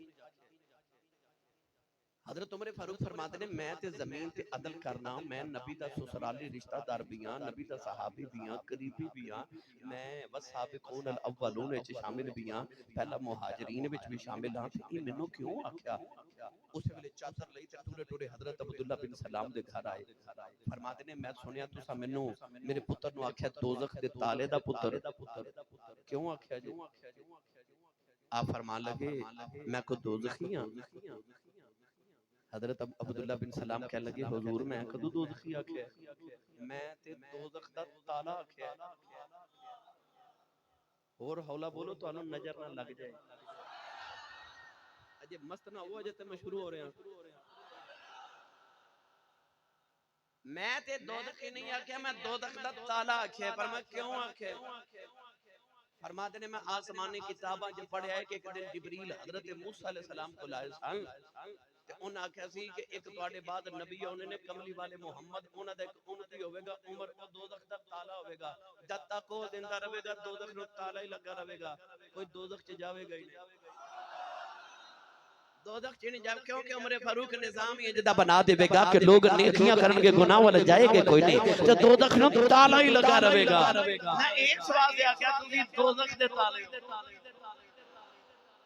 حضرت عمر فاروق فرماتے نے میں تے زمین تے عدل کرنا، میں نبی دا سسرالی رشتہ دار بھی ہاں، نبی دا صحابی بھی ہاں، قریبی بھی ہاں، میں والسابقون الاولون وچ شامل بھی ہاں، پہلا مہاجرین وچ بھی شامل ہاں، تے یہ مینوں کیوں آکھیا؟ اس ویلے چادر لئی تے ٹورے ٹورے حضرت عبداللہ بن سلام دے گھر آئے۔ فرماتے نے میں سنیا تساں مینوں میرے پتر نو آکھیا دوزخ دے تالے دا پتر، کیوں آکھیا جی؟ آپ فرمان لگے میں کو دوزخی ہاں؟ حضرت عبداللہ بن سلام کہنے لگے حضور میں کدو دوزخی آکھیا ہے؟ میں تے دوزخ دا تالا آکھیا ہے۔ اور حولا بولو تو انہوں نظر نہ لگ جائے، اجے مست نہ ہوا جے تے میں شروع ہو رہے ہیں۔ میں تے دوزخی نہیں آکھیا، میں دوزخ دا تالا آکھیا ہے۔ پر میں کیوں آکھیا ہے؟ فرماتے نے میں آسمانی کتاباں جو پڑھے آئے کہ ایک دن جبریل حضرت موسیٰ علیہ السلام کو لائے سن، تے انہاں آکھیا سی کہ ایک تواڈے بعد نبی آنے نے کملی والے محمد، انہاں دا ایک امتی ہوے گا عمر، او دوزخ دا تالا ہوے گا، جد تک وہ زندہ رہے گا دوزخ نو تالا ہی لگا رہے گا، کوئی دوزخ چ جاوے گا ہی نہیں، دوزخ چ نہیں جاوے، کیونکہ عمر فاروق نظام ہی جدا بنا دے گا کہ لوگ نیکیاں کرن گے گناہ والا جائے گے کوئی نہیں، تے دوزخ نو تالا ہی لگا رہے گا۔ میں ایک سوال دے آکھیا تسی دوزخ دے تالے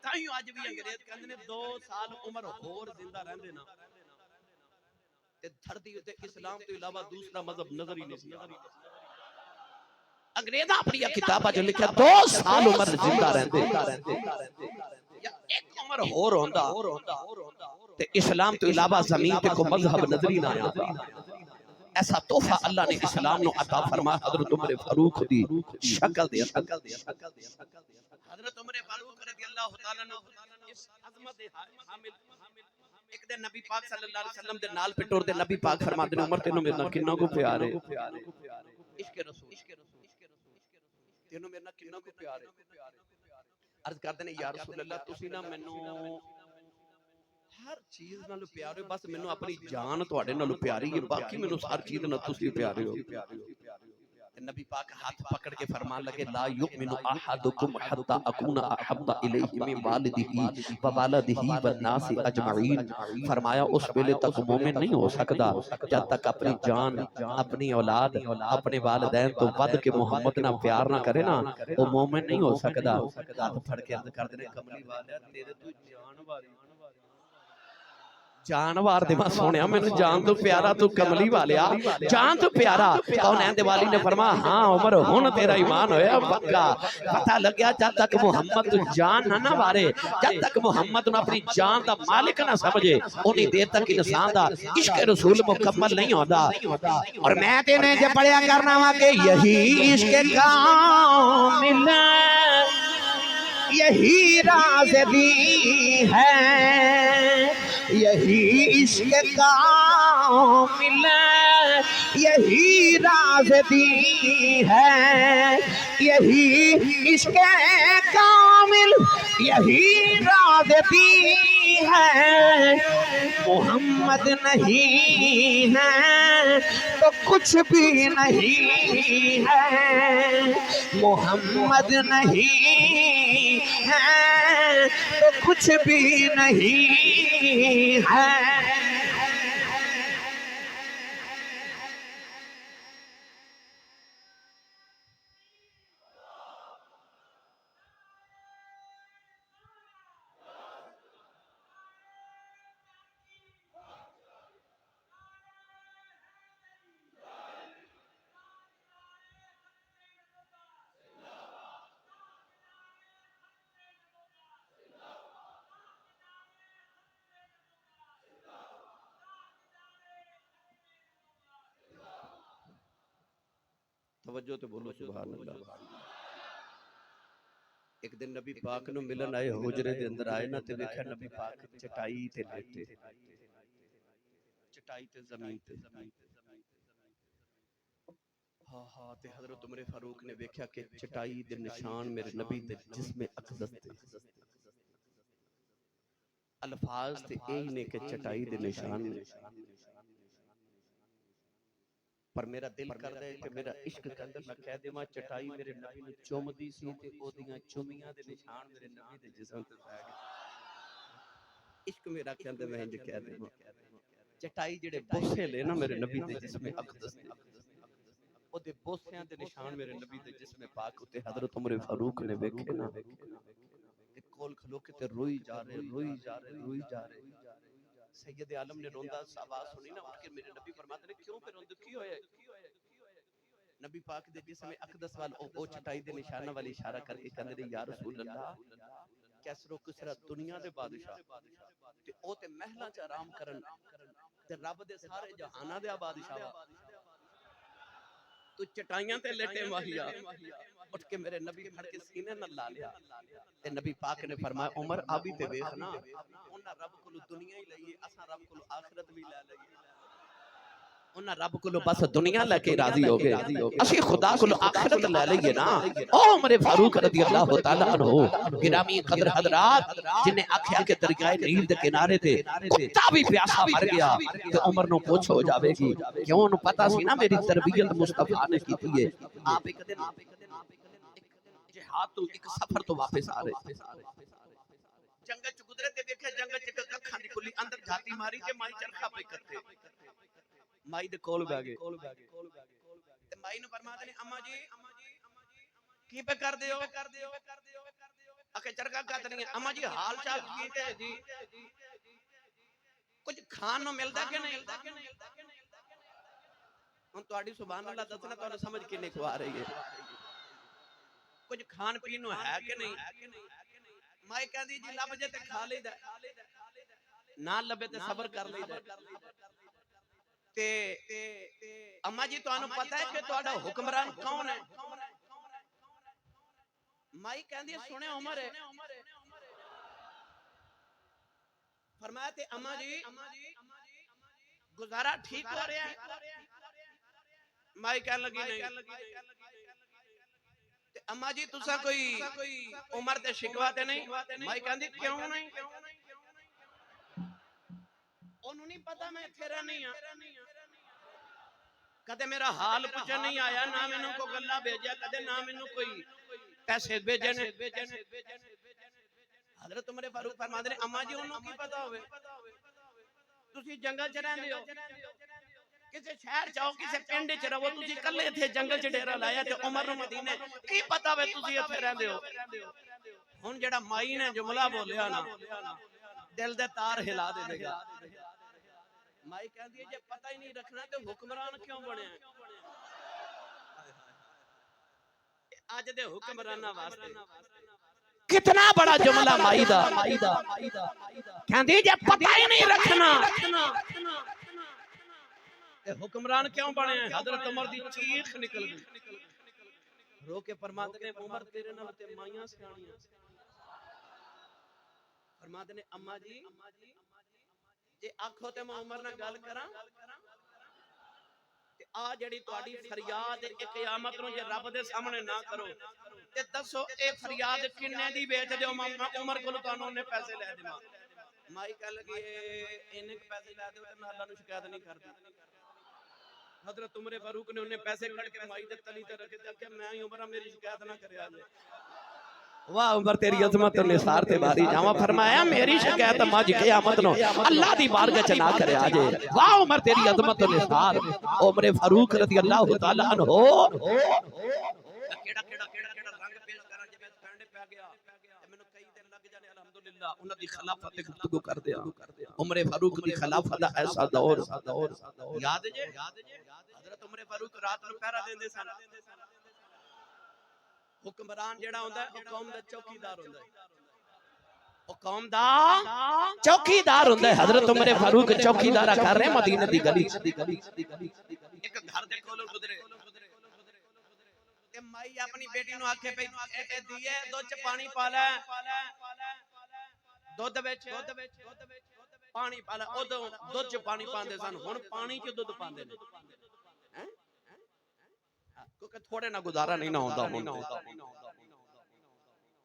تائیوں آج بھی انگریز کہندے نے 2 سال عمر ہور زندہ رہندے نا تے دھرتی تے اسلام تو علاوہ دوسرا مذہب نظر ہی نہیں سی آنا۔ انگریزاں اپنی کتاباں جو لکھیا 2 سال عمر زندہ رہندے یا ایک عمر ہور ہوندا تے اسلام تو علاوہ زمین تے کو مذہب نظر ہی نہ آتا۔ ایسا تحفہ اللہ نے اسلام نو عطا فرمایا حضرت عمر فاروق دی شکل دے حضرت عمر فاروق رضی اللہ تعالیٰ عنہ اس عظمت حامل ایک دن نبی پاک صلی اللہ علیہ وسلم دے نال پٹور دے نبی پاک فرماتے ہیں عمر تینوں میرے نال کنا کو پیار ہے؟ عشق رسول تینوں میرے نال کنا کو پیار ہے؟ عرض کرتے ہیں یا رسول اللہ تسی نہ مینوں ہر چیز نال پیار ہو، بس مینوں اپنی جان تواڈے نال پیاری ہے، باقی مینوں ہر چیز نال تسی پیارے ہو۔ نبی پاک ہاتھ پکڑ کے فرمان لگے لا یؤمن احدکم حتی اکون احب الیہ من والدہ ووالدہ والناس اجمعین، فرمایا اس ویلے تک مومن نہیں ہو سکتا جب تک اپنی جان، اپنی اولاد، اپنے والدین تو ود کے محمد نہ پیار نہ کرے نا وہ مومن نہیں ہو سکتا۔ ہاتھ پھڑ کے عرض کر دینے کملی والا تیرے تو جان واری جانوار دے ماں سونیا میں جان تو پیارا تو کملی والیا جان تو پیارا کونین دیوالی نے فرما ہاں عمر ہون تیرا ایمان ہویا پکا پتہ لگیا جب تک محمد تو جان نہ وارے جب تک محمد نے اپنی جان دا مالک نہ سمجھے انہی دیر تک انسان دا عشق رسول مکمل نہیں ہوتا۔ اور میں تینے جب پڑھیا کرنا ہوا کہ یہی عشق کامل یہی راز دی ہے، یہی عشق کامل یہی راز دی ہے، یہی عشق کامل یہی راز دی ہے، محمد نہیں ہے تو کچھ بھی نہیں ہے، محمد نہیں ہے تو کچھ بھی نہیں ہے۔ توجہ تے بولو سبحان اللہ. ایک دن نبی پاک نو ملن آئے حجرے دے اندر آئے نا تے ویکھیا نبی پاک چٹائی تے لیٹے چٹائی تے زمین تے ہاں تے حضرت عمر فاروق نے ویکھیا کہ چٹائی دے نشان میرے نبی دے جسم اقدس تے الفاظ تے اے نے کہ چٹائی دے نشان نے پر میرا دل کردا ہے کہ میرا عشق کندر میں کہہ دیواں چٹائی میرے نبی نو چومدی سی تے اودیاں چومیاں دے نشان میرے نبی دے جسم تے پے گئے. عشق میرا کہندا میں انج کہہ دیواں چٹائی جڑے بوسے لے نا میرے نبی دے جسم اقدس تے او دے بوسیاں دے نشان میرے نبی دے جسم پاک تے حضرت عمر فاروق نے ویکھے نا تے کول کھلو کے تے روئی جا رہے. سید عالم نے روندا آواز سنی نا اٹھ کے میرے نبی فرماتے نے کیوں پہ روندے کی ہوئے. نبی پاک دے جسم اقدس وال او چٹائی دے نشانہ والی اشارہ کر کے کہندے نے یا رسول اللہ کیسر و کسرا دنیا دے بادشاہ تے او تے محلاں چ آرام کرن تے رب دے سارے جہاناں دے بادشاہ تو چٹائیاں تے لیٹے ماہیا اٹھ کے میرے نبی پھڑ کے سینے نال لا لیا تے نبی پاک نے فرمایا عمر ابھی تے ویکھنا انہاں رب کولو دنیا ہی لئیے اساں رب کولو آخرت بھی لے لئیے. انہاں رب کولو بس دنیا لے کے راضی ہو گئے اسی خدا کولو آخرت لے لئیے نا. او عمر فاروق رضی اللہ تعالی عنہ گرامی قدر حضرات جن نے آکھیا کہ دریائے نیل دے کنارے تے کتا بھی پیاسا مر گیا تے عمر نو پوچھ ہو جاوے گی کیوں انہوں پتہ سی نا میری تربیت مصطفیٰ نے کیتی ہے. آپ ایک دن جہاد تو ایک سفر تو واپس آ رہے جنگل چ گزرے تے ویکھے جنگل چ ککھاں دی کلی اندر جاتی ماری تے مائی چرخا پہ کرتے مائی دے کول بیٹھ گئے تے مائی نو فرماتے نے اما جی کی پہ کر دیو اکھے چرخا کتنی ہے اما جی حال چال ٹھیک ہے جی کچھ کھان نو ملدا کہ نہیں ہن تہاڈی سبحان اللہ دسنا تانوں سمجھ کنے کو آ رہی ہے کچھ کھان پین نو ہے کہ نہیں. مائی کہندی جی لب جے تے کھا لیدا نہ لبے تے صبر کر لیدا تے اما جی تانوں پتہ ہے کہ تہاڈا حکمران کون ہے. مائی کہندی سنے عمر ہے فرمایا تے اما جی گزارا ٹھیک ہو رہا ہے. مائی کہنے لگی نہیں تے اما جی تسا کوئی عمر تے شکوا تے نہیں. مائی کہندی کیوں نہیں انہوں نہیں پتا میں ایتھے رہنی ہاں کدے میرا حال پوچھن نہیں آیا نہ مینوں کو گلا بھیجیا کدے نہ مینوں کوئی پیسے بھیجے نے. حضرت عمر فاروق فرماتے ہیں اما جی انہوں کی پتا ہوئے تسی جنگل چ رہندے ہو کسے شہر جاؤ کسے پنڈ چ رہو تسی کلے تھے جنگل چ ڈیرا لایا تے عمر نو مدینے کی پتا وے تسی ایتھے رہندے ہو. ہن جڑا مائی نے جملہ بولیا نا دل دے تار ہلا دے گا. مائی کہندی ہے جے پتہ ہی نہیں رکھنا تے حکمران کیوں بنیا اج دے حکمراناں واسطے کتنا بڑا جملہ مائی دا کہندی جے پتہ ہی نہیں رکھنا تے حکمران کیوں بنے. حضرت عمر دی چیخ نکل گئی رو کے فرماتے نے عمر تیرے نال تے مائیاں سیاںیاں فرماتے نے اما جی جے آکھو تے میں عمر نال گل کراں تے آ جڑی تہاڈی فریاد اے قیامت نو جے رب دے سامنے نہ کرو تے دسو اے فریاد کنے دی بیچ دیو میں عمر کولوں تانوں نے پیسے لے دیواں. مائی کہہ لگی اینے پیسے لے دیو تے میں اللہ نو شکایت نہیں کردی. حضرت عمر فاروق نے انہیں پیسے کٹ کے مائی دے تلی تے رکھے تے کہ میں عمرہ میری شکایت نہ کریا جے. واہ عمر تیری عظمت اور نثار تے باری جاواں فرمایا میری شکایت ماج قیامت نو اللہ دی بارگاہ چ نہ کریا جے. واہ عمر تیری عظمت اور نثار. عمر فاروق رضی اللہ تعالی عنہ کیڑا رنگ پیش کراں جے پینڈ پہ گیا تے مینوں کئی دن لگ جانے الحمدللہ انہاں دی خلافت گفتگو کر دیا. عمر فاروق دی خلافت دا ایسا دور یاد جے حضرت عمر فاروق رات نو پہرا دیندے سن. حکمران جڑا ہوندا ہے او قوم دا چوکیدار ہوندا ہے او قوم دا چوکیدار ہوندا ہے. حضرت عمر فاروق چوکیدارا کر رہے مدینے دی گلی ایک گھر دے کولوں گزرے مائی اپنی بیٹی نو آکھے پئی اے دیے دودھ چ پانی پا لے دودھ وچ پانی پا لے او دودھ چ پانی پاندے سن ہن پانی چ دودھ پاندے نے کیونکہ تھوڑے نہ گزارا نہیں نہ ہوندا ہن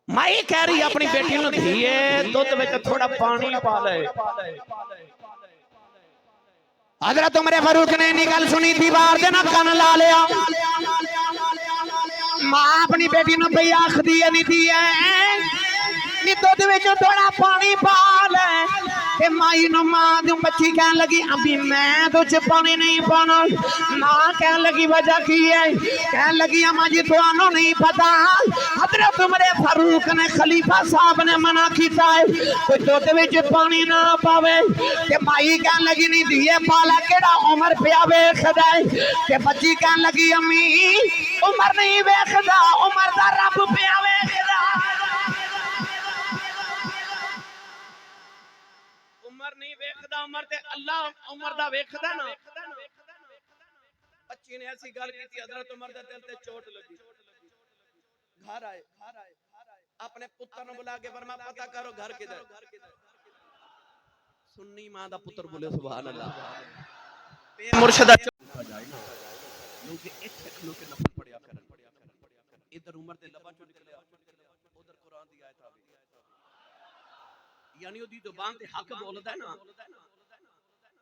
مائی کہہ رہی اپنی بیٹی نو دیے دودھ وچ تھوڑا پانی پا لے حضرت عمر فاروق نے نہیں گل سنی تھی باہر دے نہ کن لا لیا ماں اپنی بیٹی نو پئی آکھدی ہے نہیں دی ہے نی دودھ وچ تھوڑا پانی پا لے تے مائی نو ماں دی بچی کہن لگی ابھی میں دودھ چ پانی نہیں پانا ماں کہن لگی وجہ کی ہے کہن لگی اماں جی تانوں نہیں پتا حضرت عمر فاروق نے خلیفہ صاحب نے منع کیتا ہے کوئی دودھ وچ پانی نہ پاوے تے مائی کہن لگی نہیں دیے پالا کیڑا عمر پیا ویکھدا ہے تے بچی کہن لگی امی عمر نہیں ویکھدا عمر دا رب پیا ویکھدا عمر نہیں ویکھدا عمر تے اللہ عمر دا ویکھدا نا بچی نے ایسی گل کیتی حضرت عمر دے دل تے چوٹ لگی گھر آئے اپنے پتر نو بلا کے فرما پتہ کرو گھر کدھر سنی ماں دا پتر بولے سبحان اللہ مرشدہ کیونکہ ایتھے کھلو کے نفل پڑھیا کرن ادھر عمر دے لباں چوں نکلیا ادھر قرآن دی آیت آ گئی یعنی اودی زبان تے حق بولدا ہے نا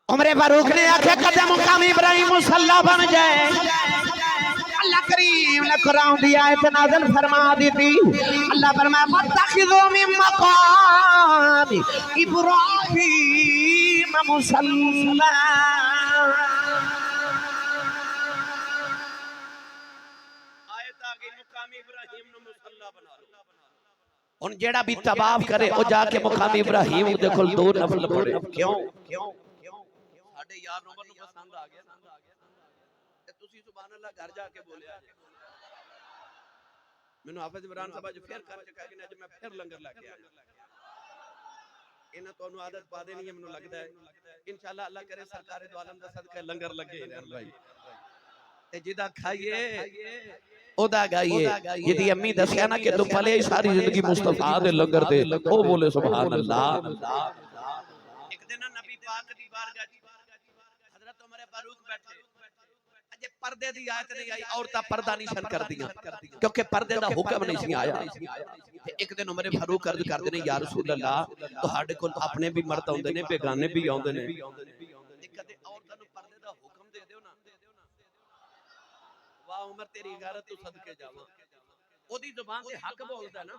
عمر فاروق نے آکھیا کدے مقام ابراہیم مصلی بن جائے اللہ کریم نے قرآن دی آیت نازل فرما دی تھی اللہ فرمایا فاتخذوا من مقام ابراہیم مصلی آیت آ گئی مقام ابراہیم نو مصلی بنا لو ان جیڑا بھی طواف کرے او جا کے مقام ابراہیم دے کول دو نفل پڑھے کیوں ساڈے یار عمر نو پسند آ گیا تے تسی سبحان اللہ گھر جا کے بولیا مینوں حافظ عمران صاحب جو پھر کر چکا کہ اج میں پھر لنگر لے کے آیا انہاں تانوں عادت پا دینی ہے مینوں لگدا ہے انشاءاللہ اللہ کرے سرکار دو عالم دا صدقہ لنگر لگے بھائی تے جدا کھائیے اودا گائیے جدی امی دسیا نا کہ تو پلے ساری زندگی مصطفیٰ دے لنگر دے او بولے سبحان اللہ ایک دن نبی پاک دی بارگاہ حضرت عمر فاروق بیٹھے اجے پردے دی آیت نہیں آئی عورتاں پردہ نہیں شن کر دیاں کیونکہ پردے دا حکم نہیں سی آیا ایک دن عمر فاروق عرض کردے نے یا رسول اللہ تہاڈے کول اپنے بھی مرد ہوندے نے بیگانے بھی ہوندے نے کدے عورتاں نو پردے دا حکم دے دیو نا واہ عمر تیری غیرت تو صدقے جاواں اودی زبان تے حق بولدا نا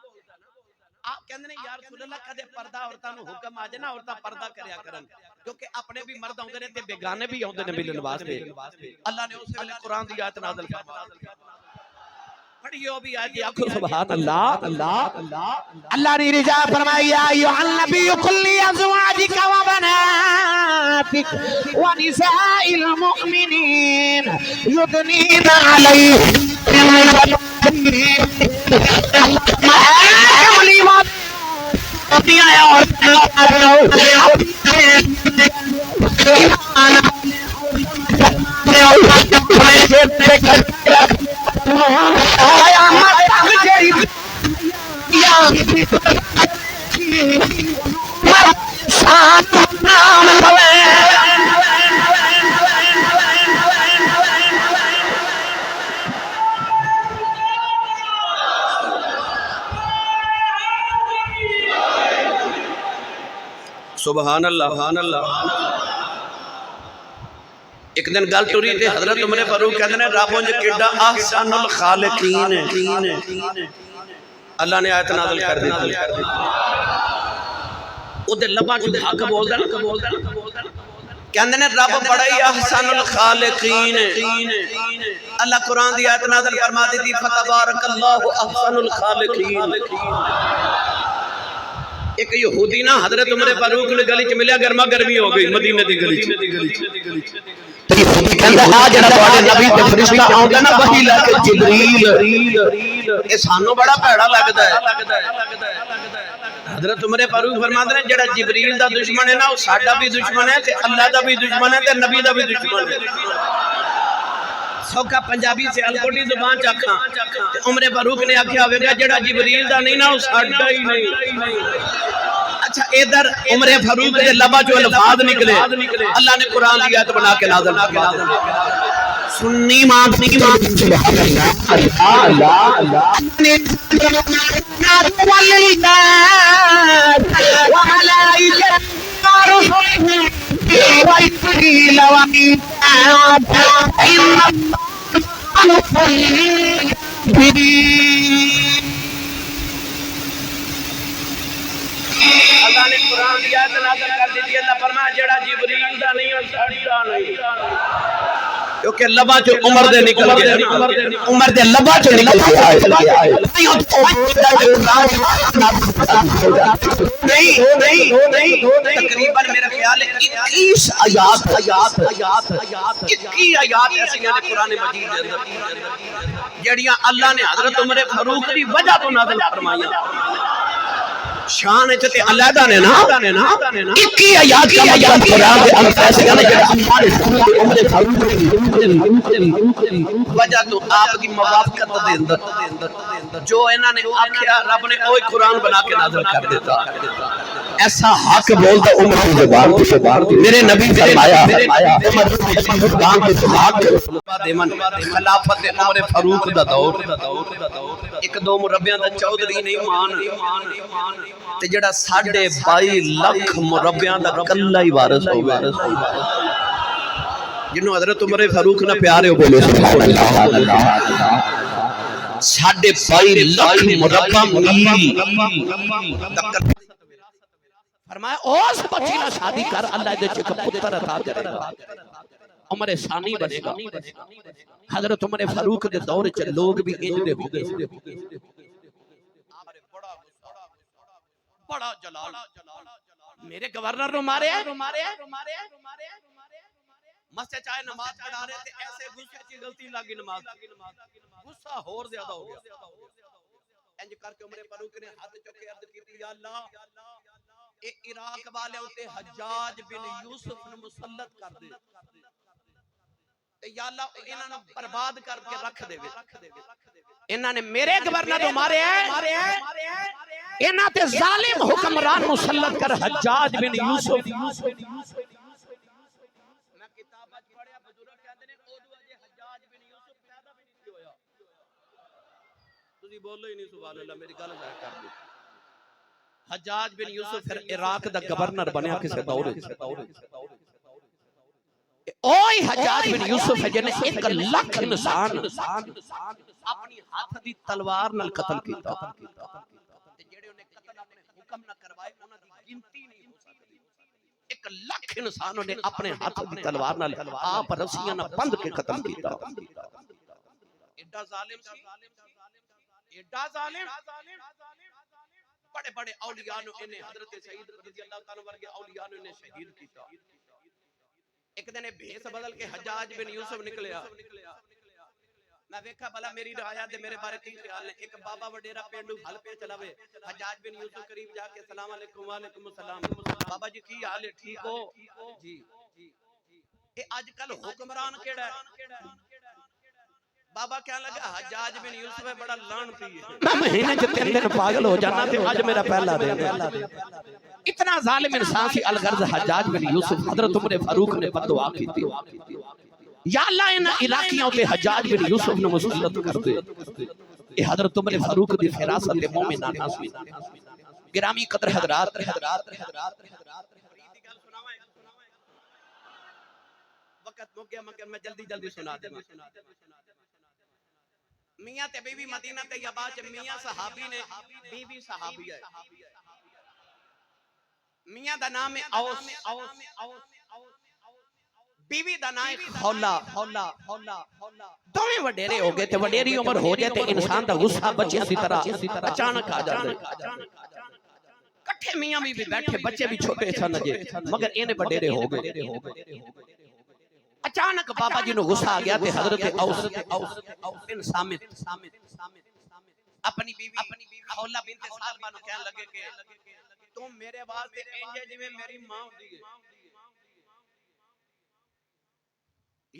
آپ کہندے نے یا رسول اللہ کدے پردہ عورتاں نو حکم آ جائے نا عورتاں پردہ کریا کرن کیونکہ اپنے بھی مرد ہوندے نے تے بیگانے بھی ہوندے نے ملن واسطے اللہ نے اس ویلے قرآن دی آیت نازل فرمائی پڑھیو بھی آیت آکھو سبحان اللہ اللہ نے رضا فرمائی یا ایھا النبی قل لازواجک و بناتک و نساء المؤمنین یدنین علیہن سبحان اللہ ایک دن گل ٹری تے حضرت عمر فاروق کہندے نے رب انج کیڈا احسن الخالقین اللہ نے آیت نازل کر دی او دے لباں چ حق بولدا نا کہندے نے رب بڑا ہی احسن الخالقین اللہ قرآن دی آیت نازل فرما دی فتبارک اللہ احسن الخالقین ایک یہودی نا حضرت عمر فاروق نے گلی چ ملیا گرما گرمی ہو گئی مدینے دی گلی چ کہندا آ جڑا تواڈے نبی تے فرشتہ آوندا نا وحی لے کے جبریل اے سانو بڑا بھڑا لگدا ہے حضرت عمر فاروق فرماندے نے جڑا جبریل دا دشمن ہے نا او ساڈا بھی دشمن ہے تے اللہ دا بھی دشمن ہے تے نبی دا بھی دشمن ہے سوکھا پنجابی سے الکوٹی زبان چاکھاں عمر فاروق نے آکھیا ہوئے گا جڑا جبریل دا نہیں نا وہ ساڈا ہی نہیں. اچھا ادھر عمر فاروق دے لبا جو الفاظ نکلے اللہ نے قرآن کی آیت بنا کے نازل فرمایا. سنی مانگنی سبحان اللہ اللہ نے قرآن کی آیت نازل کر دی تھی. اللہ فرمایا جڑا جبریل دا نہیں اور ساڈا نہیں کیونکہ لبا جو عمر دے نکل گئے عمر دے لبا جو نکل گئے تقریباً میرا خیال ہے 21 آیات ایسی ہیں قرآن مجید دے اندر جڑیاں اللہ نے حضرت عمر فاروق دی وجہ تو نازل فرمائیاں. شان تے علیحدہ نے نا 21 آیات کا مطلب قرآن دے اندر ایسے کہ اللہ نے عمر فاروق دی وجہ تو آپ کی موافقت دے اندر جو انہاں نے آکھیا رب نے وہی قرآن بنا کے نازل کر دیتا. ایسا حق بولتا عمر کی زبان میرے نبی فرمایا عمر کی زبان کے حق دیمن خلافت عمر فاروق دا دور ایک دو مربیاں دا چودھری نہیں مان تے جڑا 22.5 لاکھ مربیاں دا کلا ہی وارث ہوئے جنہوں حضرت عمر فاروق نہ پیارے ہو بولے سبحان اللہ. 22.5 لاکھ مربع میل فرمایا اوس بچی نہ شادی کر اللہ دے چک پتر عطا کرے گا عمر ثانی بنے گا. حضرت عمر فاروق دے دور وچ لوگ بھی انج دے ہو گئے بڑا جلال میرے گورنر نو مارے مسجد چاہے نماز پڑھا رہے تھے ایسے غصے کی غلطی لگی نماز غصہ اور زیادہ ہو گیا انج کر کے عمر فاروق نے ہاتھ چکے عرض کی یا اللہ اے عراق والے ہوتے حجاج بن یوسف نے مسلط کر دے یا اللہ انہاں نو برباد کر کے رکھ دے انہاں نے میرے گورنر نو مارے انہاں تے ظالم حکمران مسلط کر حجاج بن یوسف بولو ہی نہیں سبحان اللہ میری گل ظاہر کر دی. حجاج بن یوسف پھر عراق دا گورنر بنیا کسے دور اوہی حجاج بن یوسف ہے جنہیں 1 لاکھ انسان اپنی ہاتھ دی تلوار نال قتل کیتا جڑے انہیں قتل اپنے حکم نہ کروائے انہاں دی گنتی نہیں ہو سکتی. 1 لاکھ انسانوں نے اپنے ہاتھ دی تلوار نال آپ رسیاں نہ بند کے قتل کیتا. ایڈا ظالم سی ایڈا ظالم بڑے بڑے اولیاء نے انہیں حضرت سعید رضی اللہ تعالیٰ ورگے اولیاء نے انہیں شہید کیتا. ایک دن بھیس بدل کے حجاج بن یوسف نکلیا میں دیکھا بھلا میری روایت دے میرے بارے کی خیال ہے. ایک بابا وڈیرا پینڈو ہل پہ چلاوے حجاج بن یوسف قریب جا کے السلام علیکم وعلیکم السلام بابا جی کی حال ہے ٹھیک ہو جی اے آج کل حکمران کیڑا ہے بابا کیا لگا حجاج بن یوسف ہے بڑا لانتی ہے میں مہینے جو 3 دن پاگل ہو جانا تھے آج میرا پہلا دن اتنا ظالم انسان سی الغرض حجاج بن یوسف حضرت عمر فاروق نے بددعا کی تھی یا اللہ ان عراقیوں پہ حجاج بن یوسف نے مسلط کر دے. اے حضرت عمر فاروق دی فراست مومنانہ سی. گرامی قدر حضرات وقت ہو گیا مگر میں جلدی سنا دوں. میاں تے بی بی مدینہ تے یا باچ میاں صحابی نے بی بی صحابی ہے میاں دا نام ہے اوس بی بی دا نام ہے خولا دوویں وڈیرے ہو گئے تے وڈیری عمر ہو جائے تے انسان دا غصہ بچیاں سی طرح اچانک آ جاندے کٹھے میاں بھی بیٹھے بچے بھی چھوٹے سن جے مگر اینے وڈیرے ہو گئے. اچانک بابا جی نو غصہ آ گیا تے حضرت اوس بن سامت اپنی بیوی خولا بنت سالبہ نو کہنے لگے کہ تم میرے واسطے انج جویں میری ماں ہوندی ہے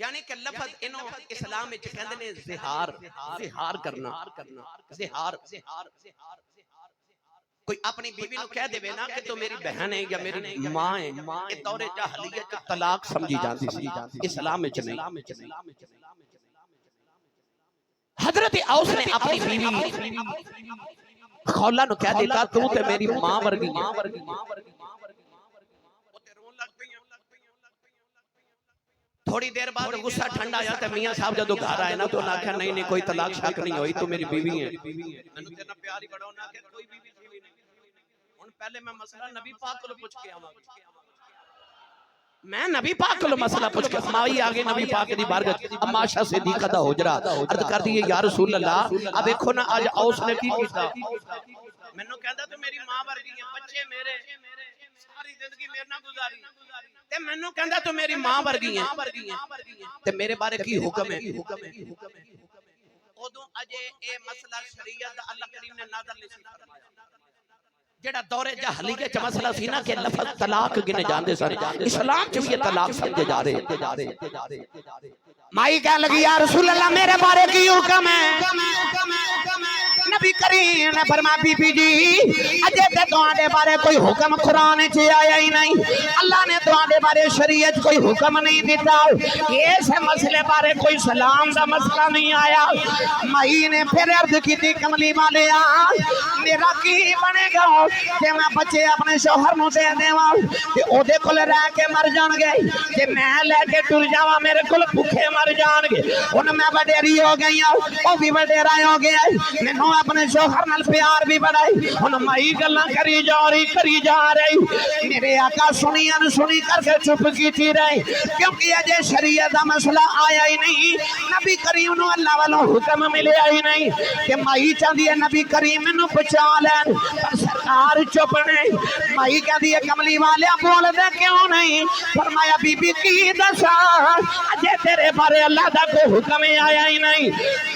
یعنی کہ لفظ انہوں اسلام وچ کہندے نے زہار، زہار کرنا، زہار۔ کوئی اپنی بیوی نو کہہ دے نا کہ تو میری بہن ہے یا میری ماں ہے، یہ دور جاہلیت طلاق سمجھی جاندی سی، اسلام وچ نہیں۔ حضرت اوس نے اپنی بیوی خولا نو کہہ دیتا تو تے میری ماں ورگی تھوڑی دیر بعد غصہ ٹھنڈا آیا تے میاں صاحب جدو گھر آئے نا تو انہاں کہا نہیں کوئی طلاق شک نہیں ہوئی، تو میری بیوی ہے۔ میں تیرا پیار ہی بڑا ہونا کہ کوئی بیوی تھی نہیں۔ ہن پہلے میں مسئلہ نبی پاک کو پوچھ کے آواں، میں نبی پاک کو مسئلہ پوچھ کے مائی آگے نبی پاک دی بارگاہ اما عائشہ صدیقہ دا حجرہ عرض کر دی یا رسول اللہ اب دیکھو نا آج اوس نے کی کیتا، مینوں کہندا تو میری ماں ورگی ہے، بچے میرے ساری زندگی میرے نال گزاری تے مینوں کہندا تو میری ماں ورگی ہے تے میرے بارے کی حکم ہے؟ اودوں اجے اے مسئلہ شریعت دا اللہ کریم نے نازل نہیں فرمایا، جڑا دور جاہلیت چ مسئلہ سی نا کہ لفظ طلاق گنے جاندے سن، اسلام چ بھی یہ طلاق سمجھے جا رہے۔ مائی کہنے لگی یا رسول اللہ میرے بارے کی حکم ہے؟ نبی کریم نے فرمایا بی بی جی اجے تے تواڈے بارے کوئی حکم قرآن وچ آیا ہی نہیں، اللہ نے تواڈے بارے شریعت کوئی حکم نہیں دیتا، اس مسئلے بارے کوئی سلام دا مسئلہ نہیں آیا۔ مائی نے پھر عرض کیتی کملی والیا میرا کی بنے گا کہ میں بچے اپنے شوہر نو دے دیواں تے او دے کول رہ کے مر جان گے تے میں لے کے ٹر جاواں میرے کول بھوکے مر جان گے، ہن میں وڈیری ہو گئی ہوں او بھی وڈیرا ہو گیا، مینوں اپنے شوہر نال پیار بھی بڑھائی، ہن مائی گلاں کری جا رہی میرے آقا سنی کر کے چپ کیتی رہی، کیونکہ اجے شریعت دا مسئلہ آیا ہی نہیں، نبی کریم نو اللہ والوں حکم ملیا ہی نہیں کہ مائی چاہندی ہے نبی کریم مینوں بچا لین، پر سرکار چپ نہیں۔ مائی کہندی ہے کملی والیا بول دے کیوں نہیں؟ فرمایا بی بی کی دساں اجے تیرے بارے اللہ دا کوئی حکم آیا ہی نہیں۔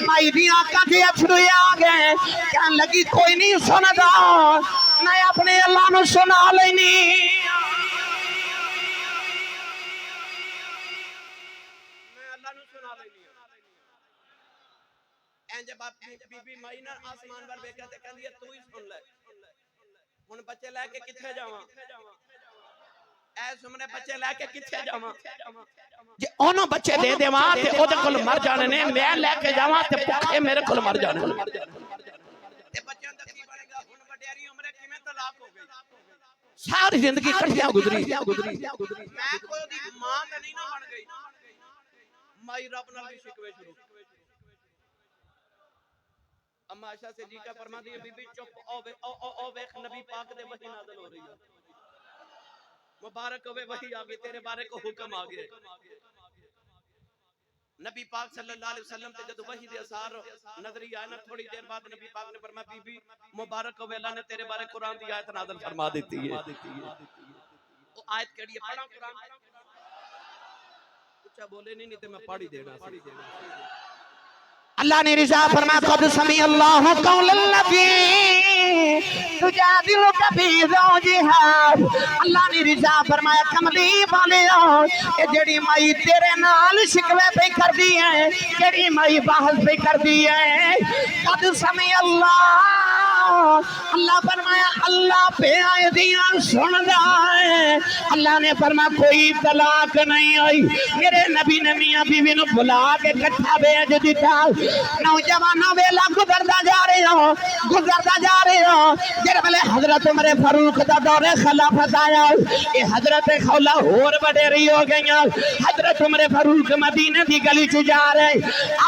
مائی دی آنکھاں تے اتھرو آ گئے، کہن لگی کوئی نہیں سندا میں اپنے اللہ نو سنا لینی۔ بی بی مائی نا آسمان پر ویکھیا تے کہندی ہے تو ہی سن لے، ہن بچے لے کے کتھے جاواں؟ اے سمنے بچے لے کے کتھے جاواں؟ جے اونوں بچے دے دیواں تے او دے کول مر جانے نے، میں لے کے جاواں تے بھوکے میرے کول مر جانے تے بچیاں دا کی بنے گا؟ ہن وڈیری عمرے کیویں طلاق ہو گئی؟ ساری زندگی کٹھیاں گزری، میں کوئی دی ماں تے نہیں نہ بن گئی، مائی رب نال بھی شکوے شروع۔ اما عائشہ صدیقہ فرماتی ہے بی بی چپ او ویکھ نبی پاک دے وحی نازل ہو رہی ہے، مبارک ہوئے وحی آگے تیرے بارے کو حکم آگے۔ نبی پاک صلی اللہ علیہ وسلم تے جدو وحی دے اثار نظری آئے نا تھوڑی دیر بعد نبی پاک نے فرمایا بی بی مبارک ہوئے اللہ نے تیرے بارے قرآن دی آیت نازل فرما دیتی ہے۔ وہ آیت کیڑی ہے پڑھا قرآن؟ کچھ بولے نہیں تے میں پڑھ ہی دینا۔ اللہ نے رضا فرمایا قد سمع اللہ قول الذی تجادلک فی زوجہا، اللہ نے رضا فرمایا کملی والیا اے جڑی مائی تیرے نال شکوے پہ کر دی ہے، جڑی مائی بحث پہ کر دی ہے، قد سمع اللہ فرمایا اللہ پہ آئے دیاں سن ہے، اللہ نے فرمایا کوئی طلاق نہیں ہوئی، میرے نبی نے میاں بیوی نو بلا کے کٹھا بھیج دیتا، نوجوانوں ویلا گزردا جا رہے ہو جڑے ویلے حضرت عمر فاروق دا دور خلافت آیا اے حضرت خولا ہور وڈیری ہو گئیاں، حضرت عمر فاروق مدینے دی گلی چ جا رہے،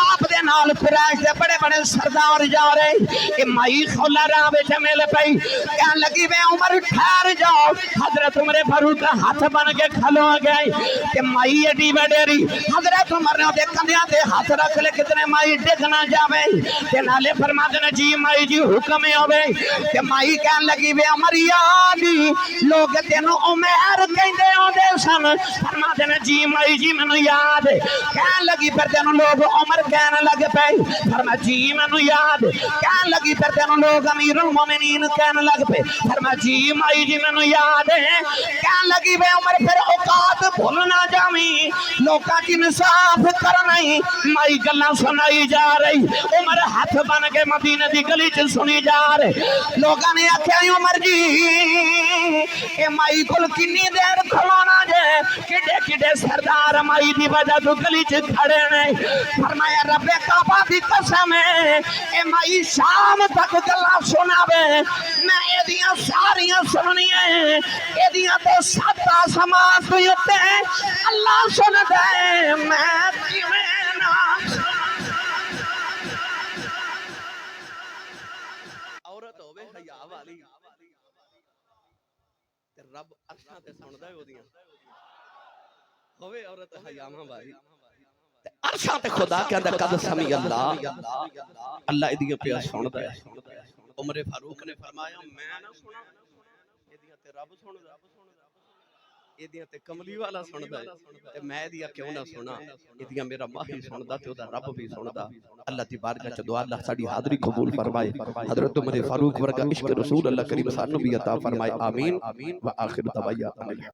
آپ دے نال قریش دے بڑے بڑے سردار جا رہے، اے مائی خولا راہ وچ مل پئی، کہن لگی وے عمر ٹھہر جاؤ، حضرت عمر فاروق ہاتھ بن کے کھلو گئے کہ مائی ایڈی وڈیری، حضرت عمر نے دے کندھیاں تے ہاتھ رکھ لے کتنے مائی ڈگ نہ جاوے تے نالے فرما دینا جی مائی جی حکم ہوے تے مائی کہن لگی وے عمر یادی لوگ تینوں عمر کہندے ہوندے سن، فرما دینا جی مائی جی مینوں یاد کہن لگی پھر تینوں لوگ عمر کہن لگ پے فرمایا جی مینوں یاد کہن لگی پھر تینوں لوگ امیر المومنین کہن لگ پے فرمایا جی مائی جی مینوں یاد ہے کہن لگی بے عمر پھر اوقات بھول نہ جاویں لوکاں دی انصاف کرنا ہی مائی گلاں سنائی جا رہی عمر ہاتھ بن کے مدینے دی گلی چ سنی جا رہے لوگاں نے آکھیا عمر جی اے مائی کول کنی دیر کھلونا جے کڈے کڈے سردار مائی دی وجہ تو گلی چ کھڑے نے فرمایا رب کعبہ دی قسم ہے اے مائی شام تک گلاں سناوے میں ایدیاں ساریاں سننیاں ایدیاں تے سات آسمان تو تے اللہ سن دے میں کیویں نہ عورت ہوے حیا والی تے رب عرشاں تے سندا ہے اودیاں ہوے عورت حیاواں والی تے عرشاں تے خدا کہندا قد سمی اللہ اللہ ایدیاں پیا سندا ہے عمر فاروق نے فرمایا میں نہ سنا ایدیاں تے رب سندا ایدیاں تے کملی والا سندا ہے تے میں ایدیاں کیوں نہ سنا ایدیاں میرا ماہی سندا تے اودا رب بھی سندا اللہ دی بارگاہ چ دعا اللہ ساڈی حاضری قبول فرمائے حضرت عمر فاروق ورگا عشق رسول اللہ کریم سانو بھی عطا فرمائے آمین و آخر دعوانا